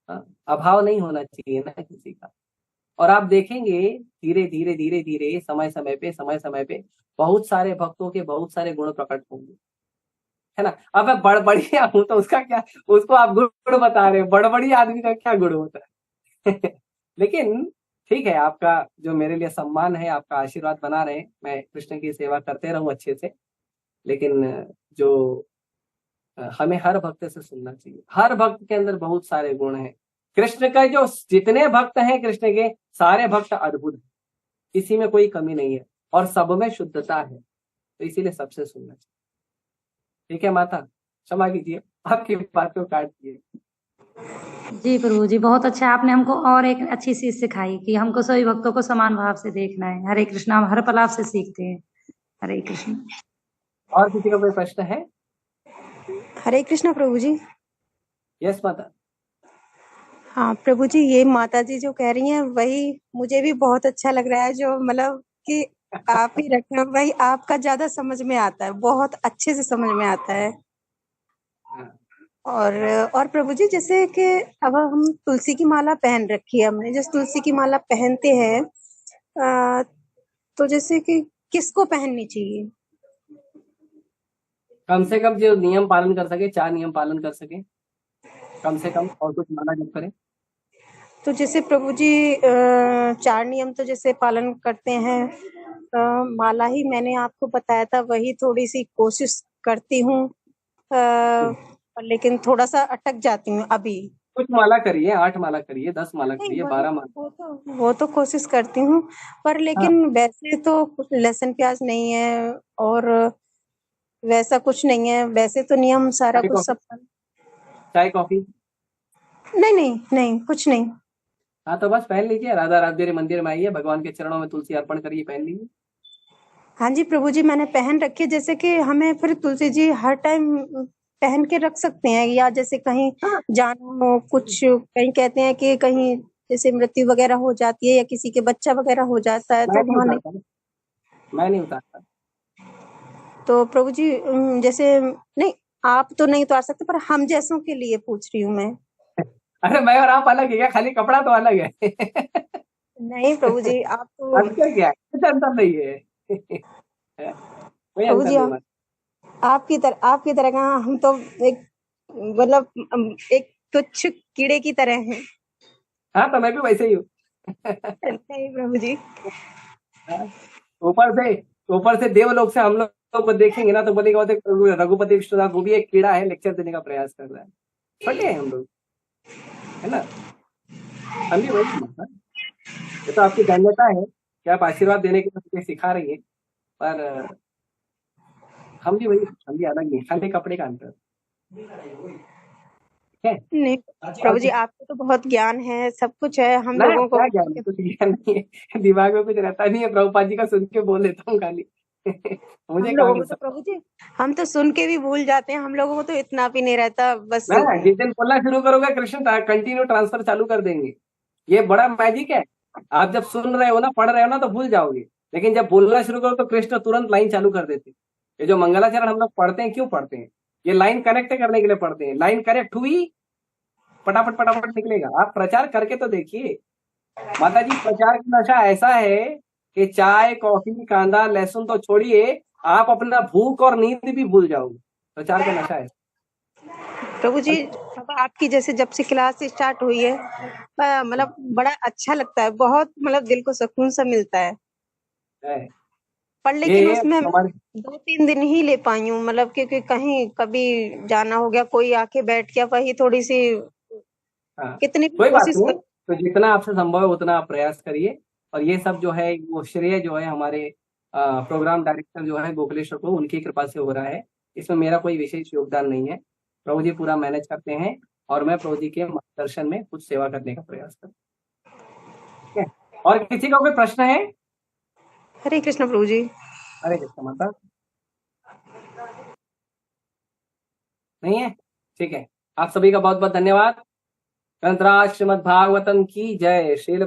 हाँ, अभाव नहीं होना चाहिए ना किसी का। और आप देखेंगे धीरे धीरे धीरे धीरे समय समय पे बहुत सारे भक्तों के बहुत सारे गुण प्रकट होंगे, है ना। अब मैं बड़बड़िया हूं तो उसका क्या, उसको आप गुण बता रहे हो, बड़बड़ी आदमी का क्या गुण होता है? लेकिन ठीक है, आपका जो मेरे लिए सम्मान है, आपका आशीर्वाद बना रहे, मैं कृष्ण की सेवा करते रहूं अच्छे से। लेकिन जो हमें हर भक्त से सुनना चाहिए, हर भक्त के अंदर बहुत सारे गुण हैं। कृष्ण का जो जितने भक्त हैं कृष्ण के, सारे भक्त अद्भुत हैं, किसी में कोई कमी नहीं है और सब में शुद्धता है, तो इसीलिए सबसे सुनना चाहिए। ठीक है माता, क्षमा कीजिए, आपकी बात को काट दिए। जी प्रभु जी, बहुत अच्छा, आपने हमको और एक अच्छी चीज सिखाई कि हमको सभी भक्तों को समान भाव से देखना है। हरे कृष्णा, हम हर पल आपसे सीखते हैं। हरे कृष्ण। और किसी का कोई प्रश्न है? हरे कृष्णा प्रभु जी। यस माता। हाँ प्रभु जी, ये माता जी जो कह रही हैं वही मुझे भी बहुत अच्छा लग रहा है, जो मतलब कि आप ही रखें, वही आपका ज्यादा समझ में आता है, बहुत अच्छे से समझ में आता है। हाँ, और प्रभु जी, जैसे कि अब हम तुलसी की माला पहन रखी है हमने, जैसे तुलसी की माला पहनते हैं तो जैसे कि किसको पहननी चाहिए? कम से कम जो नियम पालन कर सके, 4 नियम पालन कर सके कम से कम, और कुछ माना जप करें। तो जैसे प्रभु जी 4 नियम तो जैसे पालन करते हैं, माला ही मैंने आपको बताया था, वही थोड़ी सी कोशिश करती हूँ, लेकिन थोड़ा सा अटक जाती हूँ अभी। कुछ माला करिए, 8 माला करिए, 10 माला नहीं, करिए, 12 माला। वो तो कोशिश करती हूँ, पर हाँ, लेकिन वैसे तो कुछ लहसुन प्याज नहीं है और वैसा कुछ नहीं है, वैसे तो नियम सारा चाय कुछ कॉफी, सब। चाय कॉफी। नहीं नहीं नहीं, कुछ नहीं। हाँ तो बस पहन लीजिए, राधा राधेरी मंदिर में आइए, भगवान के चरणों में तुलसी अर्पण करिए, पहन लीजिए। हाँ जी प्रभु जी, मैंने पहन रखी है, जैसे कि हमें फिर तुलसी जी हर टाइम पहन के रख सकते हैं, या जैसे कहीं हाँ, जाना हो, कुछ कहीं कहते हैं कि कहीं जैसे मृत्यु वगैरह हो जाती है या किसी के बच्चा वगैरह हो जाता है मैं तो नहीं वहां नहीं। उतारता ना, मैं नहीं उतारता। तो प्रभु जी जैसे नहीं, आप तो नहीं उतार सकते, पर हम जैसों के लिए पूछ रही हूँ मैं। अरे मैं और आप अलग है क्या? खाली कपड़ा तो अलग है। नहीं प्रभु जी, आप तो अंतर क्या है? कुछ अंतर नहीं है। कोई प्रभु अंतर जी नहीं मान। आपकी तरह का हम तो एक मतलब एक तुच्छ कीड़े की तरह हैं। हाँ तो मैं भी वैसे ही हूँ। नहीं प्रभु जी। हाँ, ऊपर से ऊपर से देवलोक से हम लोग को देखेंगे ना तो बोलेंगे वो देख, रघुपति विश्वनाथ वो भी एक कीड़ा है, लेक्चर देने का प्रयास कर रहा है। छोटे हैं हम लोग, है ना? हम भी वही हैं। हाँ, ये तो आपकी धन्यता है कि आप आशीर्वाद देने के लिए मुझे सिखा रही है, पर हम भी अलग नहीं, खाली कपड़े का अंतर, ठीक है? नहीं प्रभु जी, आपको तो बहुत ज्ञान है, सब कुछ है, हम ना लोगों को क्या ज्ञान है, कुछ ज्ञान नहीं है, दिमाग में कुछ रहता नहीं है, प्रभुपाद जी का सुन के बोल देता हूँ खाली। मुझे हम कहाँ लोगों की को तो प्रभु जी, हम तो सुन के भी भूल जाते हैं, हम लोगों को तो इतना भी नहीं रहता बस। ना जिस दिन बोलना शुरू करोगे कृष्ण कंटिन्यू ट्रांसफर चालू कर देंगे। ये बड़ा मैजिक है। आप जब सुन रहे हो ना, पढ़ रहे हो ना तो भूल जाओगे, लेकिन जब बोलना शुरू करो तो कृष्ण तुरंत लाइन चालू कर देते। ये जो मंगलाचरण हम लोग पढ़ते हैं, क्यों पढ़ते हैं? ये लाइन कनेक्ट करने के लिए पढ़ते हैं। लाइन कनेक्ट हुई, फटाफट फटाफट निकलेगा। आप प्रचार करके तो देखिए। माता जी, प्रचार का नशा ऐसा है कि चाय कॉफी कांदा लहसुन तो छोड़िए, आप अपना भूख और नींद भी भूल जाओगे। प्रचार का नशा है। प्रभु जी, अब आपकी जैसे जब से क्लास स्टार्ट हुई है, मतलब बड़ा अच्छा लगता है, बहुत मतलब दिल को सुकून सा मिलता है। है। पर लेकिन ये उसमें हमारे 2-3 दिन ही ले पाई हूँ, मतलब क्योंकि कहीं कभी जाना हो गया, कोई आके बैठ गया, वही थोड़ी सी हाँ, कितनी भी कोई बात कोशिश नहीं। कर। तो जितना आपसे संभव है उतना आप प्रयास करिए। और ये सब जो है वो श्रेय जो है हमारे प्रोग्राम डायरेक्टर जो है गोखलेश्वर को, उनकी कृपा से हो रहा है। इसमें मेरा कोई विशेष योगदान नहीं है। प्रभु जी पूरा मैनेज करते हैं और मैं प्रभु जी के मार्गदर्शन में कुछ सेवा करने का प्रयास करता हूँ, ठीक है? और किसी का कोई प्रश्न है? हरे कृष्ण प्रभु जी। अरे कृष्ण माता नहीं है? ठीक है। आप सभी का बहुत बहुत धन्यवाद। ग्रंथराज श्रीमद् भागवतम की जय। श्रील